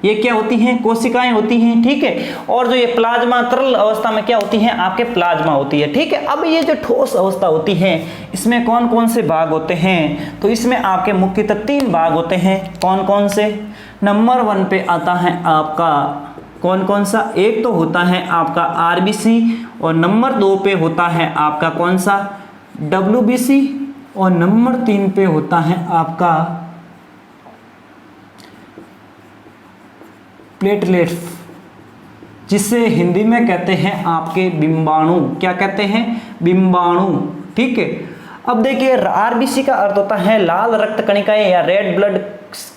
ये क्या होती हैं, कोशिकाएं होती हैं, ठीक है। और जो ये प्लाज्मा तरल अवस्था में क्या होती है, आपके प्लाज्मा होती है, ठीक है। अब ये जो ठोस अवस्था होती है इसमें कौन कौन से भाग होते हैं, तो इसमें आपके मुख्यतः 3 भाग होते हैं। कौन कौन से, नंबर 1 पे आता है आपका कौन कौन सा, एक तो होता है आपका आरबीसी, और नंबर 2 पे होता है आपका कौन सा, डब्ल्यूबीसी, और नंबर 3 पे होता है आपका प्लेटलेट्स, जिसे हिंदी में कहते हैं आपके बिंबाणु। क्या कहते हैं, बिंबाणु, ठीक है। अब देखिए आरबीसी का अर्थ होता है लाल रक्त कणिकाएं या रेड ब्लड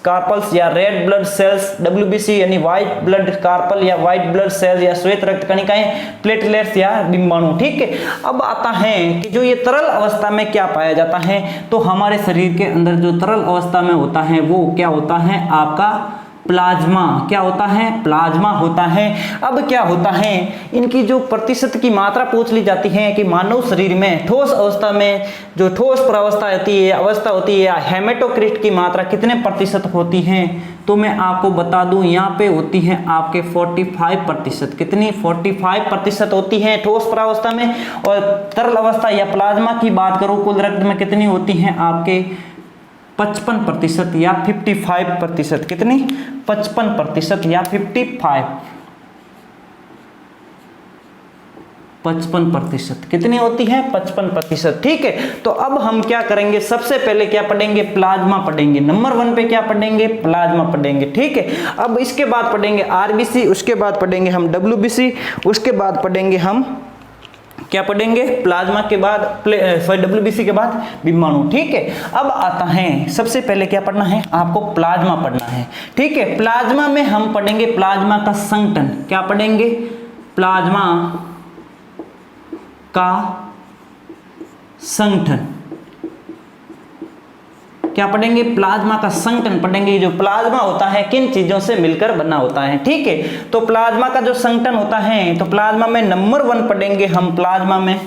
कार्पल्स या रेड ब्लड सेल्स, डब्ल्यूबीसी यानी व्हाइट ब्लड कार्पल या व्हाइट ब्लड सेल्स या श्वेत रक्त कणिकाएं, प्लेटलेट्स या बिंबाणु, ठीक है। अब आता है कि जो ये तरल अवस्था में क्या पाया जाता है, तो हमारे शरीर के अंदर जो तरल अवस्था में होता है वो क्या होता है आपका प्लाज्मा। क्या होता है, प्लाज्मा होता है। अब क्या होता है, इनकी जो प्रतिशत की मात्रा पूछ ली जाती है कि मानव शरीर में ठोस अवस्था में जो ठोस प्रावस्था अवस्था होती है, हेमेटोक्रिट की मात्रा कितने प्रतिशत होती है, तो मैं आपको बता दूं यहाँ पे होती है आपके 45%। कितनी, 45% होती है ठोस प्रावस्था में। और तरल अवस्था या प्लाज्मा की बात करूं, कुल रक्त में कितनी होती है आपके 55% या 55%। कितनी, 55% या 55%। कितनी होती है, 55%, ठीक है। तो अब हम क्या करेंगे, सबसे पहले क्या पढ़ेंगे, प्लाज्मा पढ़ेंगे। नंबर 1 पे क्या पढ़ेंगे, प्लाज्मा पढ़ेंगे, ठीक है। अब इसके बाद पढ़ेंगे आरबीसी, उसके बाद पढ़ेंगे हम डब्ल्यूबीसी, उसके बाद पढ़ेंगे हम क्या पढ़ेंगे, प्लाज्मा के बाद डब्ल्यूबीसी के बाद बिंबाणु, ठीक है। अब आता है सबसे पहले क्या पढ़ना है, आपको प्लाज्मा पढ़ना है, ठीक है। प्लाज्मा में हम पढ़ेंगे प्लाज्मा का संघटन। क्या पढ़ेंगे, प्लाज्मा का संगठन। क्या पढ़ेंगे, प्लाज्मा का संगठन पढ़ेंगे। जो प्लाज्मा होता है किन चीजों से मिलकर बना होता है, ठीक है। तो प्लाज्मा का जो संगठन होता है, तो प्लाज्मा में नंबर 1 पढ़ेंगे हम। प्लाज्मा में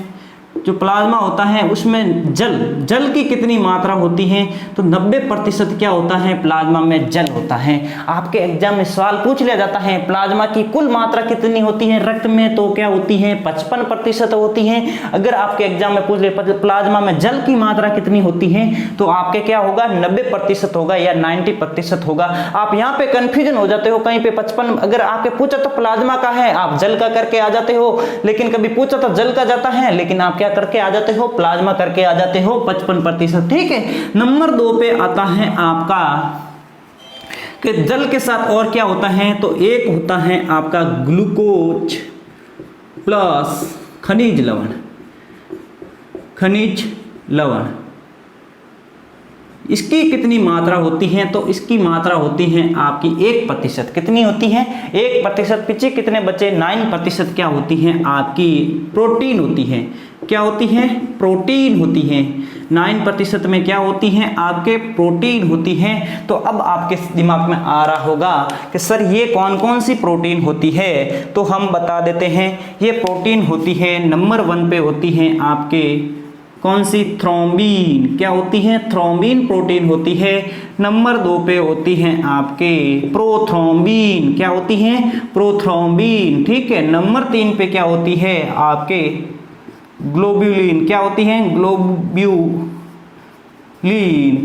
जो प्लाज्मा होता है उसमें जल की कितनी मात्रा होती है, तो 90% क्या होता है, प्लाज्मा में जल होता है। आपके एग्जाम में सवाल पूछ लिया जाता है प्लाज्मा की कुल मात्रा कितनी होती है रक्त में, तो क्या होती है, 55% होती है। अगर आपके एग्जाम में पूछ ले प्लाज्मा में जल की मात्रा कितनी होती है, तो आपके क्या होगा, 90% होगा या 90% होगा। आप यहाँ पे कंफ्यूजन हो जाते हो, कहीं पे 55, अगर आपके पूछा तो प्लाज्मा का है आप जल का करके आ जाते हो, लेकिन कभी पूछा तो जल का जाता है, लेकिन आप क्या करके आ जाते हो, प्लाज्मा करके आ जाते हो 55%, ठीक है। नंबर 2 पे आता है आपका कि जल के साथ और क्या होता है, तो एक होता है आपका ग्लूकोज प्लस खनिज लवण। इसकी कितनी मात्रा होती है, तो इसकी मात्रा होती है आपकी 1%। कितनी होती है, 1%। पीछे कितने बचे, 9% क्या होती है आपकी प्रोटीन होती है। क्या होती है, प्रोटीन होती है। 9% में क्या होती है, आपके प्रोटीन होती है। तो अब आपके दिमाग में आ रहा होगा कि सर ये कौन कौन सी प्रोटीन होती है, तो हम बता देते हैं। ये प्रोटीन होती है, नंबर 1 पे होती है आपके कौन सी, थ्रोम्बिन। क्या होती है, थ्रोम्बिन प्रोटीन होती है। नंबर 2 पे होती है आपके प्रोथ्रोम्बिन। क्या होती है, प्रोथ्रोम्बिन, ठीक है। नंबर 3 पे क्या होती है आपके ग्लोब्यूलिन। क्या होती है, ग्लोब्यूलिन।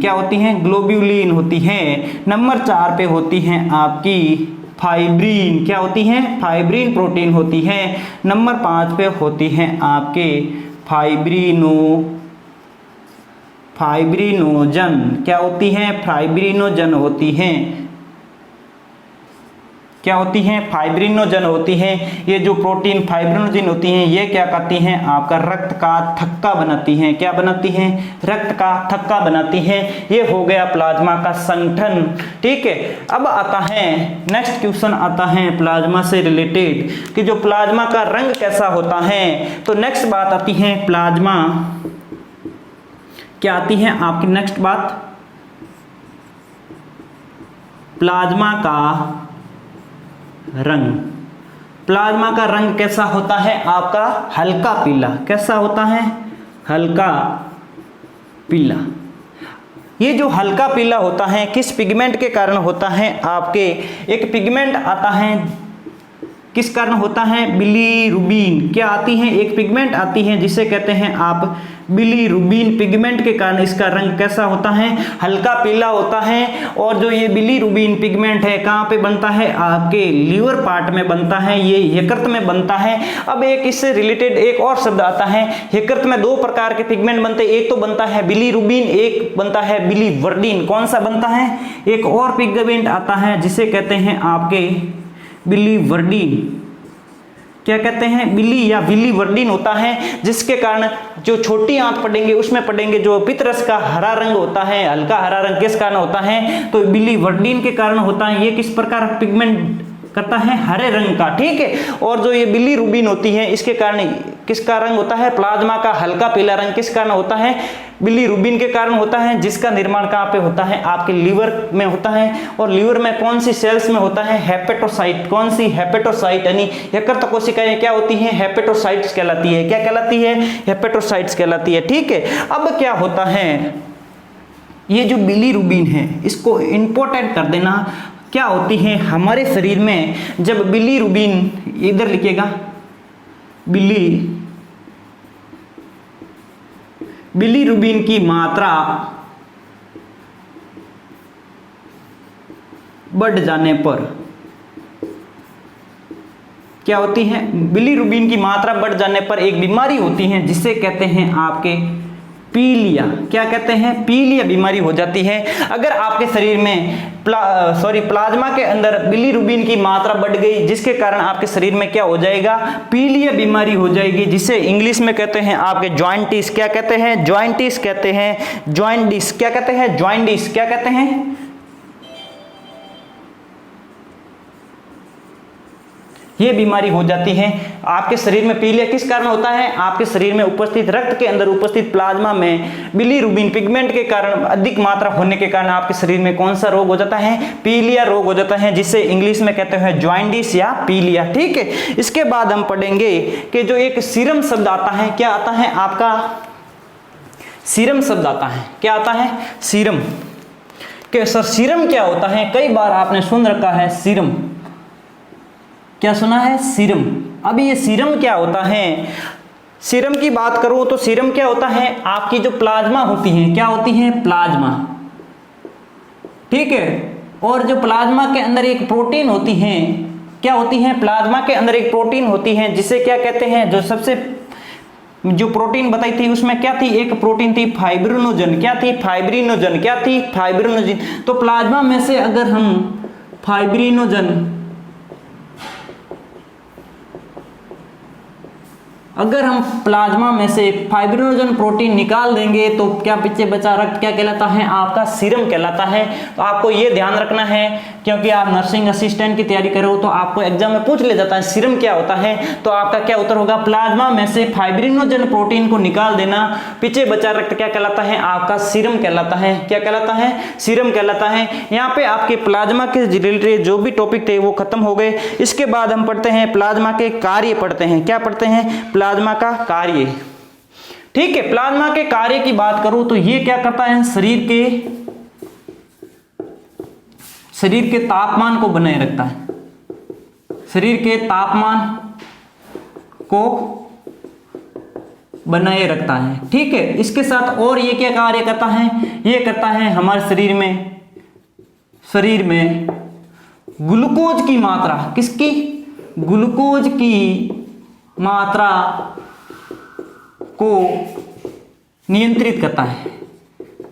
क्या होती है, ग्लोब्यूलिन होती है। नंबर 4 पे होती है आपकी फाइब्रिन। क्या होती है, फाइब्रिन प्रोटीन होती है। नंबर 5 पे होती है आपके फाइब्रिनोजन क्या होती हैं? फाइब्रिनोजन होती हैं। क्या होती हैं? फाइब्रिनोजन होती हैं। ये जो प्रोटीन फाइब्रिनोजन होती हैं ये क्या करती हैं? आपका रक्त का थक्का बनाती हैं। क्या बनाती हैं? रक्त का थक्का बनाती हैं। ये हो गया प्लाज्मा का संगठन। ठीक है, अब आता है नेक्स्ट क्वेश्चन आता है प्लाज्मा से रिलेटेड कि जो प्लाज्मा का रंग कैसा होता है। तो नेक्स्ट बात आती है प्लाज्मा, क्या आती है आपकी नेक्स्ट बात? प्लाज्मा का रंग। प्लाज्मा का रंग कैसा होता है आपका? हल्का पीला। कैसा होता है? हल्का पीला। ये जो हल्का पीला होता है किस पिगमेंट के कारण होता है? आपके एक पिगमेंट आता है, किस कारण होता है? बिलीरुबिन। क्या आती है? एक पिगमेंट आती है जिसे कहते हैं आप बिलीरुबिन। पिगमेंट के कारण इसका रंग कैसा होता है? हल्का पीला होता है। और जो ये बिलीरुबिन पिगमेंट है कहाँ पे बनता है? आपके लीवर पार्ट में बनता है, ये यकृत में बनता है। अब एक इससे रिलेटेड एक और शब्द आता है। यकृत में दो प्रकार के पिगमेंट बनते हैं, एक तो बनता है बिलीरुबिन, एक बनता है बिलीवर्डिन। कौन सा बनता है? एक और पिगमेंट आता है जिसे कहते हैं आपके बिलीवर्डिन। क्या कहते हैं? बिली या बिलीवर्डिन होता है, जिसके कारण जो छोटी आंत पढ़ेंगे उसमें पढ़ेंगे जो पित्तरस का हरा रंग होता है, हल्का हरा रंग किस कारण होता है? तो बिलीवर्डिन के कारण होता है। ये किस प्रकार पिगमेंट करता है? हरे रंग का। ठीक है, और जो ये बिलीरुबिन होती है इसके कारण किसका रंग होता है? प्लाज्मा का हल्का पीला रंग किस कारण होता है? बिलीरुबिन के कारण होता है, जिसका निर्माण कहाँ पे होता है? आपके लीवर में होता है। और लीवर में कौन सी सेल्स में होता है? हेपेटोसाइट। कौन सी? हेपेटोसाइट। यानी यकृत कोशिकाएं क्या होती हैं? हेपेटोसाइट्स कहलाती है। क्या कहलाती है? हेपेटोसाइट्स कहलाती है। ठीक है, अब क्या होता है? ये जो बिलीरुबिन है इसको इंपॉर्टेंट कर देना। क्या होती है हमारे शरीर में? जब बिलीरुबिन, इधर लिखिएगा, बिलीरुबिन की मात्रा बढ़ जाने पर क्या होती है? बिलीरुबिन की मात्रा बढ़ जाने पर एक बीमारी होती है जिसे कहते हैं आपके पीलिया। क्या कहते हैं? पीलिया बीमारी हो जाती है। अगर आपके शरीर में प्लाज्मा के अंदर बिलीरुबिन की मात्रा बढ़ गई जिसके कारण आपके शरीर में क्या हो जाएगा? पीलिया बीमारी हो जाएगी, जिसे इंग्लिश में कहते हैं आपके जॉइंटिस। क्या कहते हैं? जॉइंटिस कहते हैं। जॉइंटिस क्या कहते हैं? जॉइंटिस क्या कहते हैं? ये बीमारी हो जाती है आपके शरीर में। पीलिया किस कारण होता है? आपके शरीर में उपस्थित रक्त के अंदर उपस्थित प्लाज्मा में बिलीरुबिन पिगमेंट के कारण अधिक मात्रा होने के कारण आपके शरीर में कौन सा रोग हो जाता है? पीलिया रोग हो जाता है, जिसे इंग्लिश में कहते हैं जॉइंटिस या पीलिया। ठीक है, इसके बाद हम पढ़ेंगे कि जो एक सीरम शब्द आता है, क्या आता है आपका? सीरम शब्द आता है। क्या आता है? सीरम। कि सर सीरम क्या होता है? कई बार आपने सुन रखा है सीरम। क्या सुना है? सीरम। अब ये सीरम क्या होता है? सीरम की बात करूं तो सीरम क्या होता है? आपकी जो प्लाज्मा होती है, क्या होती है? प्लाज्मा। ठीक है, और जो प्लाज्मा के अंदर एक प्रोटीन होती है, क्या होती है? प्लाज्मा के अंदर एक प्रोटीन होती है जिसे क्या कहते हैं? जो सबसे जो प्रोटीन बताई थी उसमें क्या थी? एक प्रोटीन थी फाइब्रिनोजन। क्या थी? फाइब्रिनोजन। क्या थी? फाइब्रिनोजन। तो प्लाज्मा में से अगर हम फाइब्रिनोजन, अगर हम प्लाज्मा में से फाइब्रिनोजन प्रोटीन निकाल देंगे तो क्या पीछे बचा रक्त क्या कहलाता है? आपका सीरम कहलाता है। तो आपको ये ध्यान रखना है, क्योंकि आप नर्सिंग असिस्टेंट की तैयारी करो तो आपको एग्जाम में पूछ ले जाता है सीरम क्या होता है। तो आपका क्या उत्तर होगा? प्लाज्मा में से फाइब्रिनोजन प्रोटीन को निकाल देना, पीछे बचा रक्त क्या कहलाता है? आपका सीरम कहलाता है। क्या कहलाता है? सीरम कहलाता है। यहाँ पे आपके प्लाज्मा के रिलेटेड जो भी टॉपिक थे वो खत्म हो गए। इसके बाद हम पढ़ते हैं प्लाज्मा के कार्य पढ़ते हैं। क्या पढ़ते हैं? प्लाज्मा का कार्य। ठीक है, प्लाज्मा के कार्य की बात करूं तो ये क्या करता है? शरीर के तापमान को बनाए रखता है। शरीर के तापमान को बनाए रखता है। ठीक है, इसके साथ और ये क्या कार्य करता है? ये करता है हमारे शरीर में ग्लूकोज की मात्रा, किसकी? ग्लूकोज की मात्रा को नियंत्रित करता है।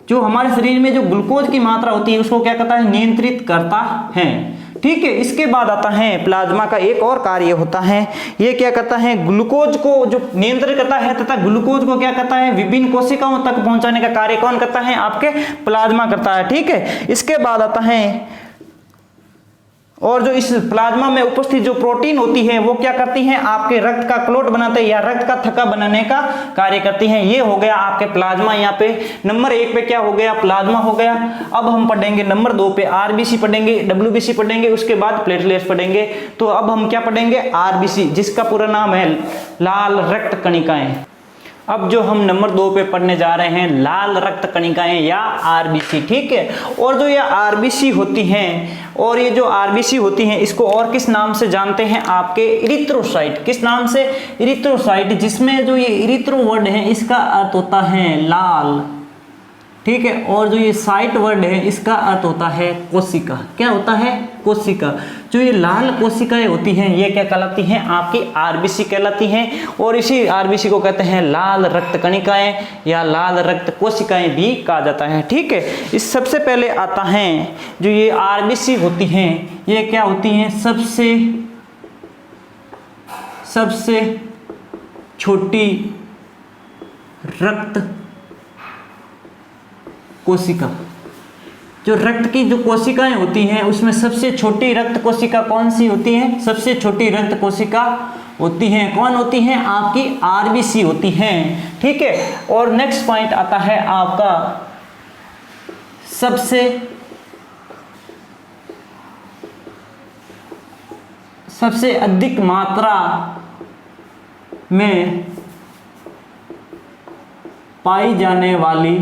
जो हमारे शरीर में जो ग्लूकोज की मात्रा होती है उसको क्या करता है, नियंत्रित करता है। ठीक है, इसके बाद आता है प्लाज्मा का एक और कार्य होता है, ये क्या करता है, ग्लूकोज को जो नियंत्रित करता है तथा ग्लूकोज को क्या करता है, विभिन्न कोशिकाओं तक पहुंचाने का कार्य कौन करता है, आपके प्लाज्मा करता है। ठीक है, इसके बाद आता है, और जो इस प्लाज्मा में उपस्थित जो प्रोटीन होती है वो क्या करती हैं, आपके रक्त का क्लोट बनाते हैं या रक्त का थक्का बनाने का कार्य करती हैं। ये हो गया आपके प्लाज्मा। यहाँ पे नंबर 1 पे क्या हो गया, प्लाज्मा हो गया। अब हम पढ़ेंगे नंबर 2 पे आरबीसी पढ़ेंगे, डब्ल्यूबीसी पढ़ेंगे, उसके बाद प्लेटलेट्स पढ़ेंगे। तो अब हम क्या पढ़ेंगे, आरबीसी, जिसका पूरा नाम है लाल रक्त कणिकाएं। अब जो हम नंबर 2 पे पढ़ने जा रहे हैं, लाल रक्त कणिकाएं या आरबीसी। ठीक है, और जो ये आरबीसी होती हैं, और ये जो आरबीसी होती हैं इसको और किस नाम से जानते हैं, आपके इरिथ्रोसाइट। किस नाम से, इरिथ्रोसाइट, जिसमें जो ये इरिथ्रो वर्ड है इसका अर्थ होता है लाल। ठीक है, और जो ये साइट वर्ड है इसका अर्थ होता है कोशिका। क्या होता है, कोशिका। जो ये लाल कोशिकाएं होती हैं ये क्या कहलाती हैं, आपकी आरबीसी कहलाती हैं, और इसी आरबीसी को कहते हैं लाल रक्त कणिकाएं या लाल रक्त कोशिकाएं भी कहा जाता है। ठीक है, इस सबसे पहले आता है जो ये आरबीसी होती हैं ये क्या होती हैं, सबसे छोटी रक्त कोशिका। जो रक्त की जो कोशिकाएं होती हैं उसमें सबसे छोटी रक्त कोशिका कौन सी होती है, सबसे छोटी रक्त कोशिका होती हैं, कौन होती हैं, आपकी आरबीसी होती हैं। ठीक है, और नेक्स्ट पॉइंट आता है आपका सबसे अधिक मात्रा में पाई जाने वाली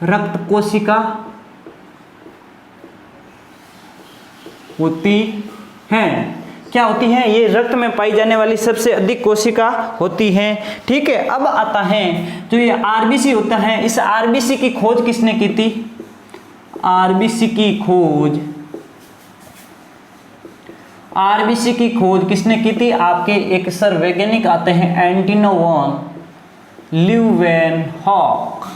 रक्त कोशिका होती हैं। क्या होती हैं, ये रक्त में पाई जाने वाली सबसे अधिक कोशिका होती हैं। ठीक है, अब आता है जो ये आरबीसी होता है, इस आरबीसी की खोज किसने की थी, आरबीसी की खोज किसने की थी, आपके एक सर वैज्ञानिक आते हैं एंटोइन वॉन ल्यूवेनहॉक।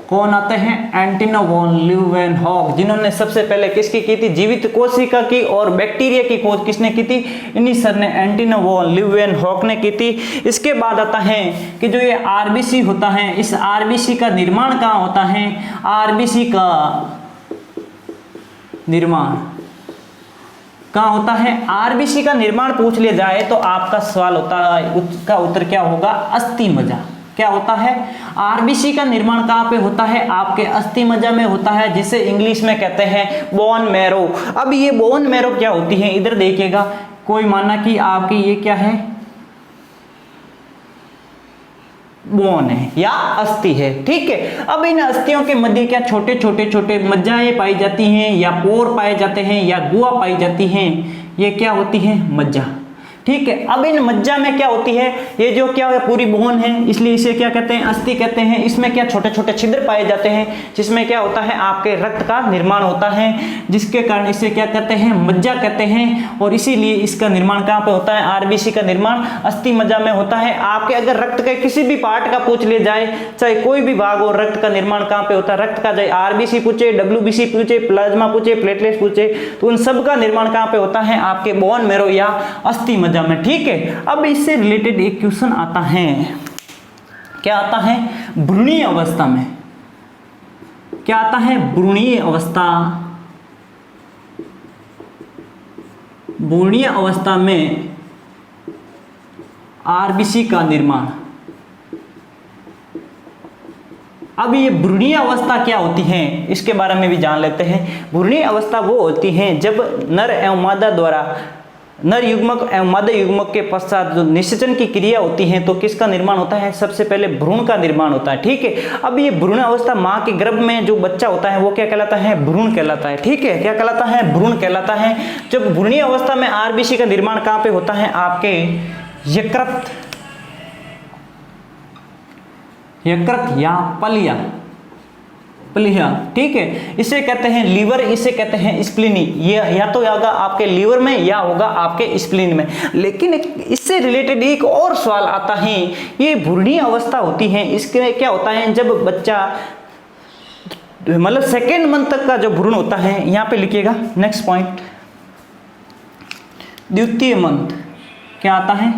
कौन आते हैं, एंटोइन वॉन ल्यूवेनहॉक, जिन्होंने सबसे पहले किसकी की थी, जीवित कोशिका की और बैक्टीरिया की खोज किसने की थी, इन्हीं सर ने एंटोइन वॉन ल्यूवेनहॉक ने की थी। इसके बाद आता है कि जो ये आरबीसी होता है, इस आरबीसी का निर्माण कहाँ होता है, आरबीसी का निर्माण कहाँ होता है, आरबीसी का निर्माण पूछ लिया जाए तो आपका सवाल होता है, उसका उत्तर क्या होगा, अस्थि मज्जा। क्या होता है, आरबीसी का निर्माण कहाँ पे होता है, आपके अस्थि मज्जा में होता है, जिसे इंग्लिश में कहते हैं बोन मैरो। अब ये बोन मैरो क्या होती है, इधर देखिएगा, कोई माना कि आपकी ये क्या है, बोन है या अस्थि है। ठीक है, अब इन अस्थियों के मध्य क्या छोटे छोटे मज्जाएं पाई जाती हैं या पोर पाए जाते हैं या गुआ पाई जाती हैं, ये क्या होती है, मज्जा। ठीक है, अब इन मज्जा में क्या होती है, ये जो क्या है पूरी बोन है, इसलिए इसे क्या कहते हैं, अस्थि कहते हैं। इसमें क्या छोटे छोटे छिद्र पाए जाते हैं जिसमें क्या होता है, आपके रक्त का निर्माण होता है, जिसके कारण इसे क्या कहते हैं, मज्जा कहते हैं। और इसीलिए इसका निर्माण कहाँ पे होता है, आरबीसी का निर्माण अस्थि मज्जा में होता है। आपके अगर रक्त के किसी भी पार्ट का पूछ लिया जाए, चाहे कोई भी भाग हो, रक्त का निर्माण कहाँ पे होता है, रक्त का, चाहे आरबीसी पूछे, डब्ल्यूबीसी पूछे, प्लाज्मा पूछे, प्लेटलेट्स पूछे, तो उन सब का निर्माण कहाँ पे होता है, आपके बोन मैरो या अस्थि मज्जा में। ठीक है, अब इससे रिलेटेड एक क्वेश्चन आता है, क्या आता है, भ्रूणीय अवस्था में क्या आता है, भ्रूणीय अवस्था में आरबीसी का निर्माण। अब ये भ्रूणीय अवस्था क्या होती है, इसके बारे में भी जान लेते हैं। भ्रूणीय अवस्था वो होती है जब नर एवं मादा द्वारा, नर युग्मक एवं मादा युग्मक के पश्चात जो निषेचन की क्रिया होती है तो किसका निर्माण होता है, सबसे पहले भ्रूण का निर्माण होता है। ठीक है, अब ये भ्रूण अवस्था, माँ के गर्भ में जो बच्चा होता है वो क्या कहलाता है, भ्रूण कहलाता है। ठीक है, क्या कहलाता है, भ्रूण कहलाता है। जब भ्रूणीय अवस्था में आरबीसी का निर्माण कहाँ पे होता है, आपके यकृत या पलिया प्लीहा, ठीक है। इसे कहते हैं लीवर, इसे कहते हैं स्प्लीनी। ये या तो होगा आपके लीवर में या होगा आपके स्प्लीन में। लेकिन इससे रिलेटेड एक और सवाल आता है, ये भ्रूणीय अवस्था होती है, इसके क्या होता है जब बच्चा मतलब सेकेंड मंथ तक का जो भ्रूण होता है, यहाँ पे लिखिएगा नेक्स्ट पॉइंट, द्वितीय मंथ क्या आता है,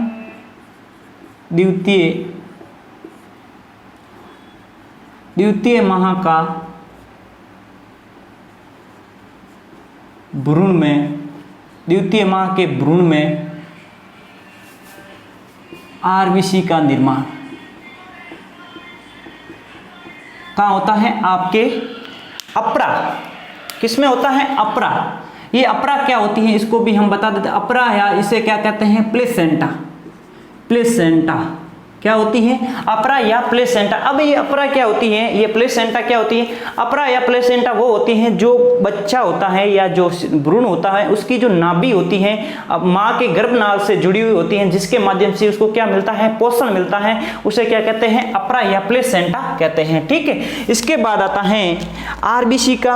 द्वितीय माह का भ्रूण में, द्वितीय माह के भ्रूण में आरबीसी का निर्माण कहाँ होता है, आपके अपरा। किसमें होता है, अपरा। ये अपरा क्या होती है इसको भी हम बता देते हैं। अपरा या इसे क्या कहते हैं, प्लेसेंटा। प्लेसेंटा क्या होती है, अपरा या प्लेसेंटा। अब ये अपरा क्या होती है, ये प्लेसेंटा क्या होती है। अपरा या प्लेसेंटा वो होती हैं जो बच्चा होता है या जो भ्रूण होता है उसकी जो नाभि होती है अब माँ के गर्भनाल से जुड़ी हुई होती है, जिसके माध्यम से उसको क्या मिलता है, पोषण मिलता है। उसे क्या कहते हैं, अपरा या प्लेसेंटा कहते हैं, ठीक है। इसके बाद आता है आरबीसी का।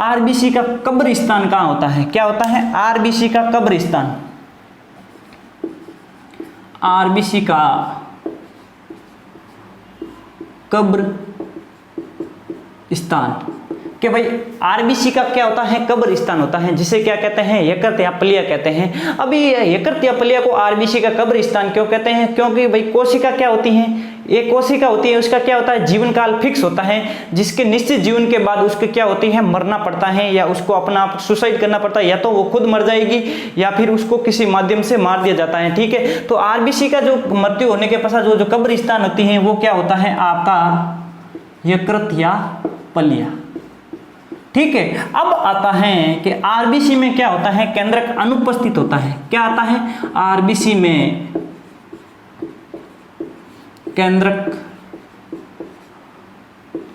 आरबीसी का कब्रिस्तान कहाँ होता है, क्या होता है, आरबीसी का कब्रिस्तान। आरबीसी का कब्रिस्तान कि भाई आरबीसी का क्या होता है, कब्रिस्तान होता है, जिसे क्या कहते हैं, यकृत या प्लीहा कहते हैं। अभी यकृत या प्लीहा को आरबीसी का कब्रिस्तान क्यों कहते हैं, क्योंकि भाई कोशिका क्या होती है, एक कोशिका होती है, उसका क्या होता है, जीवन काल फिक्स होता है, जिसके निश्चित जीवन के बाद उसके क्या होती है, मरना पड़ता है या उसको अपना सुसाइड करना पड़ता है, या तो वो खुद मर जाएगी या फिर उसको किसी माध्यम से मार दिया जाता है, ठीक है। तो आरबीसी का जो मृत्यु होने के पश्चात जो कब्रिस्तान होती है वो क्या होता है, आपका यकृत या प्लीहा, ठीक है। अब आता है कि आरबीसी में क्या होता है, केंद्रक अनुपस्थित होता है। क्या आता है, आरबीसी में केंद्रक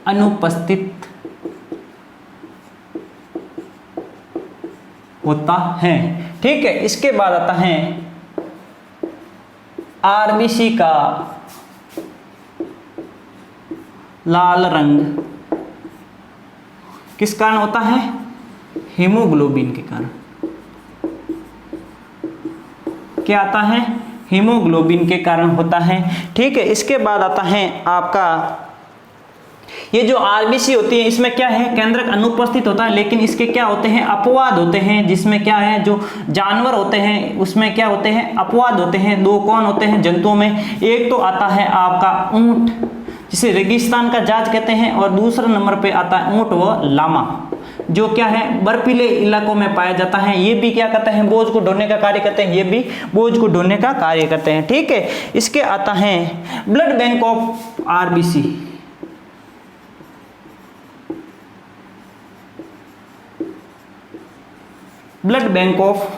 अनुपस्थित होता है, ठीक है। इसके बाद आता है आरबीसी का लाल रंग किस कारण होता है, हीमोग्लोबिन के कारण। क्या आता है, हीमोग्लोबिन के कारण होता है, ठीक है। इसके बाद आता है आपका ये जो आरबीसी होती है इसमें क्या है, केंद्रक अनुपस्थित होता है, लेकिन इसके क्या होते हैं, अपवाद होते हैं, जिसमें क्या है, जो जानवर होते हैं उसमें क्या होते हैं, अपवाद होते हैं। दो कौन होते हैं जंतुओं में, एक तो आता है आपका ऊंट जिसे रेगिस्तान का जाज कहते हैं, और दूसरा नंबर पे आता है ऊंट व लामा, जो क्या है, बर्फीले इलाकों में पाया जाता है। ये भी क्या करते हैं, बोझ को ढोने का कार्य करते हैं, ये भी बोझ को ढोने का कार्य करते हैं, ठीक है। इसके आता है blood bank of RBC. Blood bank of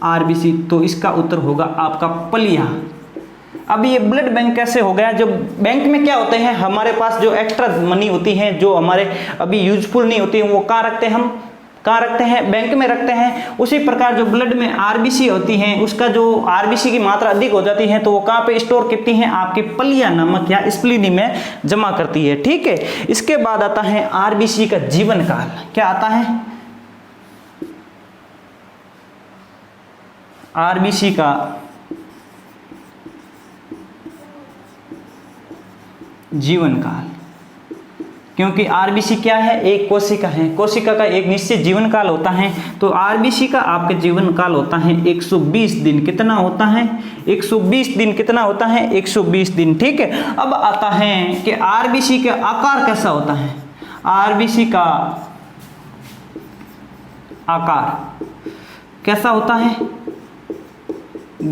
RBC, तो इसका उत्तर होगा आपका प्लीहा। अब ये ब्लड बैंक कैसे हो गया, जो बैंक में क्या होते हैं, हमारे पास जो एक्स्ट्रा मनी होती है जो हमारे अभी यूजफुल नहीं होती है, वो कहाँ रखते हैं, हम कहाँ रखते हैं, बैंक में रखते हैं। उसी प्रकार जो ब्लड में आरबीसी होती हैं, उसका जो आरबीसी की मात्रा अधिक हो जाती है तो वो कहाँ पे स्टोर करती हैं, आपके प्लीहा नामक या स्प्लीनी में जमा करती है, ठीक है। इसके बाद आता है आरबीसी का जीवन काल। क्या आता है, आरबीसी का जीवन काल, क्योंकि आरबीसी क्या है, एक कोशिका है, कोशिका का एक निश्चित जीवन काल होता है। तो आरबीसी का आपके जीवन काल होता है 120 दिन। कितना होता है, 120 दिन। कितना होता है, 120 दिन, ठीक है। अब आता है कि आरबीसी का आकार कैसा होता है, आरबीसी का आकार कैसा होता है,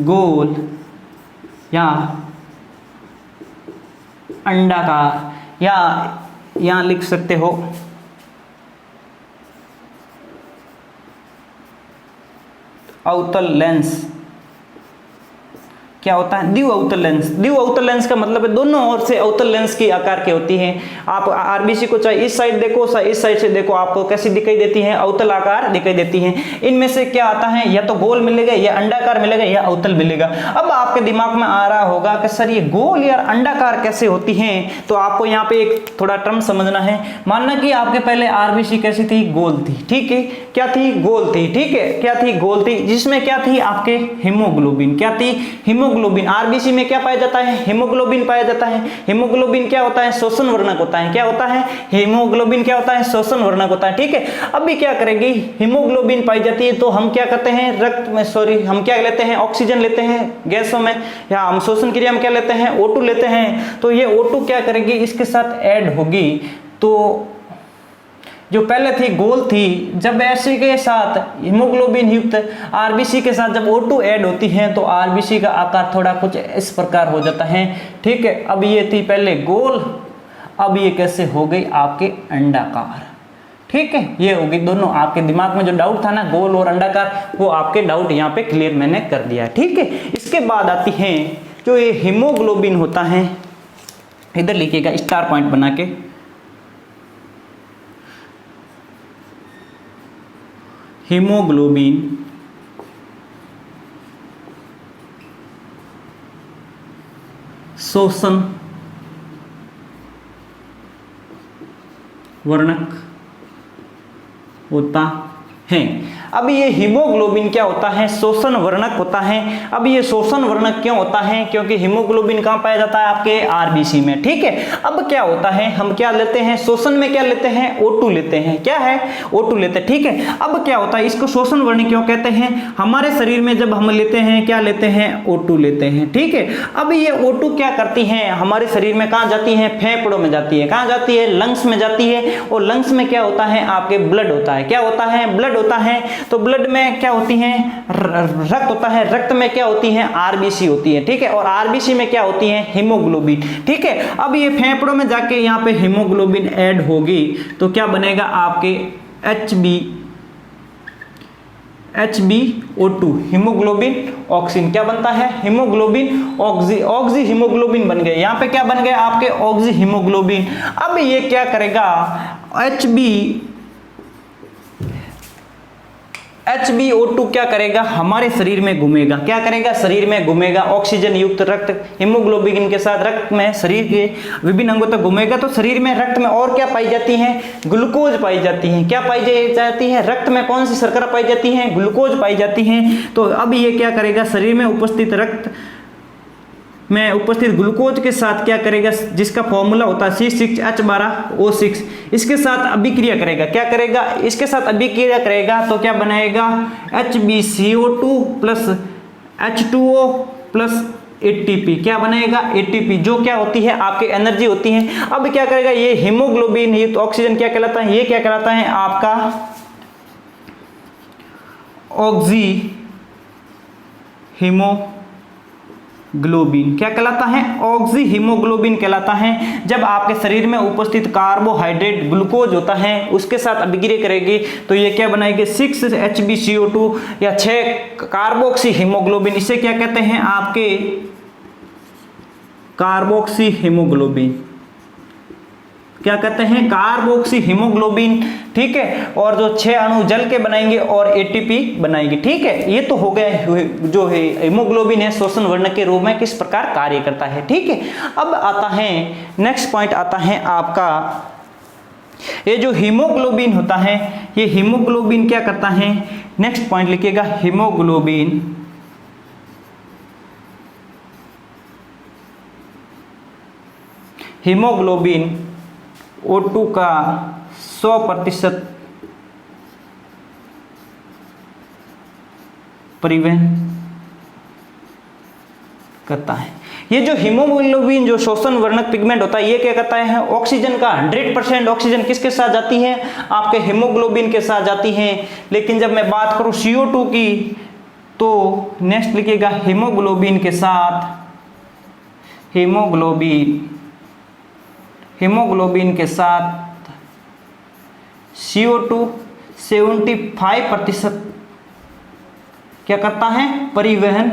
गोल या अंडाकार, या यहां लिख सकते हो अवतल लेंस क्या होता है, द्वि अवतल लेंस। द्वि अवतल लेंस का मतलब है दोनों ओर से अवतल लेंस की आकार की होती है। आप आरबीसी को चाहे इस साइड देखो चाहे इस साइड से देखो, आपको कैसी दिखाई देती है, अवतल आकार दिखाई देती है। इनमें से क्या आता है, या तो गोल मिलेगा या अंडाकार मिलेगा या अवतल मिलेगा। अब आपके दिमाग में आ रहा होगा कि सर ये गोल या अंडाकार कैसे होती हैं, तो आपको यहाँ पे एक थोड़ा टर्म समझना है। मानना कि आपके पहले आरबीसी कैसी थी, गोल थी, ठीक है, क्या थी, गोल थी, ठीक है, क्या थी, गोल थी, जिसमें क्या थी आपके हीमोग्लोबिन, क्या थी, हीमोग्लोबिन। आरबीसी में क्या पाया जाता है, हीमोग्लोबिन पाया जाता है। हीमोग्लोबिन क्या होता है, शोषण वर्णक होता है। क्या होता है, हीमोग्लोबिन क्या होता है, शोषण वर्णक होता है, ठीक है। अभी क्या करेगी, हीमोग्लोबिन पाई जाती है तो हम क्या करते हैं, रक्त में सॉरी हम क्या लेते हैं, ऑक्सीजन लेते हैं गैसों में, या हम शोषण क्रिया में क्या लेते हैं, O2 लेते हैं। तो ये O2 क्या करेगी, इसके साथ ऐड होगी। तो जो पहले थी गोल थी, जब ऐसे के साथ हीमोग्लोबिन युक्त आरबीसी के साथ जब O2 ऐड होती है तो आरबीसी का आकार थोड़ा कुछ इस प्रकार हो जाता है, ठीक है। अब ये थी पहले गोल, अब ये कैसे हो गई आपके अंडाकार, ठीक है। ये होगी दोनों, आपके दिमाग में जो डाउट था ना गोल और अंडाकार, वो आपके डाउट यहाँ पे क्लियर मैंने कर दिया, ठीक है। इसके बाद आती है जो ये हीमोग्लोबिन होता है, इधर लिखिएगा स्टार पॉइंट बना के, हीमोग्लोबिन शोषण वर्णक होता है। अब ये हीमोग्लोबिन क्या होता है, शोषण वर्णक होता है। अब ये शोषण वर्णक क्यों होता है, क्योंकि हीमोग्लोबिन कहाँ पाया जाता है, आपके आरबीसी में, ठीक है। अब क्या होता है, हम क्या लेते हैं, शोषण में क्या लेते हैं, O2 लेते हैं, क्या है, O2 लेते हैं, ठीक है। अब क्या होता है, इसको शोषण वर्णक क्यों कहते हैं, हमारे शरीर में जब हम लेते हैं क्या लेते हैं, O2 लेते हैं, ठीक है। अब ये O2 क्या करती है, हमारे शरीर में कहाँ जाती है, फेफड़ों में जाती है, कहाँ जाती है, लंग्स में जाती है। और लंग्स में क्या होता है, आपके ब्लड होता है, क्या होता है, ब्लड होता है। तो ब्लड में क्या होती है, रक्त होता है, रक्त में क्या होती है, आरबीसी होती है, ठीक है। और आरबीसी में क्या होती है, हीमोग्लोबिन, ठीक है। अब ये फेफड़ों में जाके यहाँ पे हीमोग्लोबिन ऐड होगी तो क्या बनेगा आपके HbO2, हीमोग्लोबिन ऑक्सीजन, क्या बनता है, हीमोग्लोबिन ऑक्सी हीमोग्लोबिन बन गए। यहाँ पे क्या बन गए आपके ऑक्सी हीमोग्लोबिन। अब ये क्या करेगा, HbO2 क्या करेगा, हमारे शरीर में घूमेगा, क्या करेगा, शरीर में घूमेगा, ऑक्सीजन युक्त रक्त हीमोग्लोबिन के साथ रक्त में शरीर के विभिन्न अंगों तक घूमेगा। तो शरीर में रक्त में और क्या पाई जाती है, ग्लूकोज पाई जाती है, क्या पाई जाती है, रक्त में कौन सी शर्करा पाई जाती है, ग्लूकोज पाई जाती है। तो अब ये क्या करेगा, शरीर में उपस्थित रक्त में उपस्थित ग्लूकोज के साथ क्या करेगा, जिसका फॉर्मूला होता है C6H12O6, इसके साथ अभिक्रिया करेगा, क्या करेगा, इसके साथ अभिक्रिया करेगा तो क्या बनाएगा, HbCO2 plus H2O plus ATP, क्या बनाएगा, ATP, जो क्या होती है आपकी एनर्जी होती है। अब क्या करेगा, ये हीमोग्लोबिन ये तो ऑक्सीजन क्या कहलाता है, ये क्या कहलाता है आपका ऑक्सी हीमोग्लोबिन, क्या कहलाता है, ऑक्सी हीमोग्लोबिन कहलाता है। जब आपके शरीर में उपस्थित कार्बोहाइड्रेट ग्लूकोज होता है उसके साथ अभिक्रिया करेगी तो ये क्या बनाएगी, 6HbCO2 या 6 कार्बोक्सी हीमोग्लोबिन, इसे क्या कहते हैं आपके कार्बोक्सी हीमोग्लोबिन, क्या कहते हैं, कार्बोक्सी हीमोग्लोबिन, ठीक है। और जो 6 अणु जल के बनाएंगे और ATP बनाएंगे, ठीक है। ये तो हो गया जो है हीमोग्लोबिन है शोषण वर्णक के रूप में किस प्रकार कार्य करता है, ठीक है। अब आता है नेक्स्ट पॉइंट, आता है आपका ये जो हीमोग्लोबिन होता है, ये हीमोग्लोबिन क्या करता है, नेक्स्ट पॉइंट लिखिएगा, हीमोग्लोबिन O2 का 100% परिवहन करता है। ये जो हीमोग्लोबिन जो शोषण वर्णक पिगमेंट होता है ये क्या करता है, ऑक्सीजन का 100% ऑक्सीजन किसके साथ जाती है, आपके हीमोग्लोबिन के साथ जाती है। लेकिन जब मैं बात करूं CO2 की तो नेक्स्ट लिखिएगा, हीमोग्लोबिन के साथ हीमोग्लोबिन के साथ CO2 75% क्या करता है, परिवहन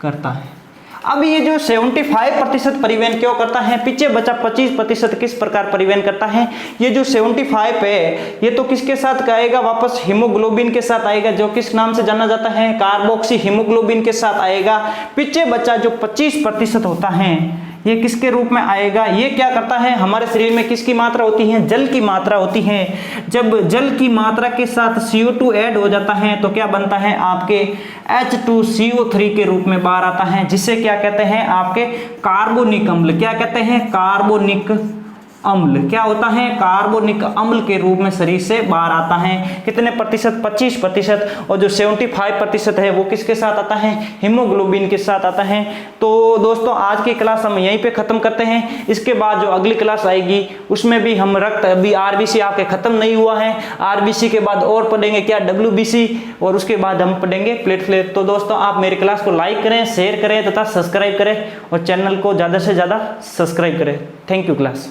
करता है। अब ये जो 75% परिवहन क्यों करता है, पीछे बचा 25% किस प्रकार परिवहन करता है। ये जो 75 है ये तो किसके साथ आएगा, वापस हीमोग्लोबिन के साथ आएगा, जो किस नाम से जाना जाता है, कार्बोक्सी हीमोग्लोबिन के साथ आएगा। पीछे बचा जो 25% होता है ये किसके रूप में आएगा, ये क्या करता है, हमारे शरीर में किसकी मात्रा होती है, जल की मात्रा होती है। जब जल की मात्रा के साथ CO2 ऐड हो जाता है तो क्या बनता है, आपके H2CO3 के रूप में बाहर आता है, जिसे क्या कहते हैं, आपके कार्बोनिक अम्ल। क्या कहते हैं, कार्बोनिक अम्ल। क्या होता है, कार्बोनिक अम्ल के रूप में शरीर से बाहर आता है। कितने प्रतिशत, 25%। और जो 75% है वो किसके साथ आता है, हीमोग्लोबिन के साथ आता है। तो दोस्तों आज की क्लास हम यहीं पे खत्म करते हैं। इसके बाद जो अगली क्लास आएगी उसमें भी हम रक्त, अभी RBC आपके खत्म नहीं हुआ है, RBC के बाद और पढ़ेंगे क्या, WBC, और उसके बाद हम पढ़ेंगे प्लेटलेट। तो दोस्तों आप मेरी क्लास को लाइक करें, शेयर करें तथा सब्सक्राइब करें और चैनल को ज़्यादा से ज़्यादा सब्सक्राइब करें। Thank you class.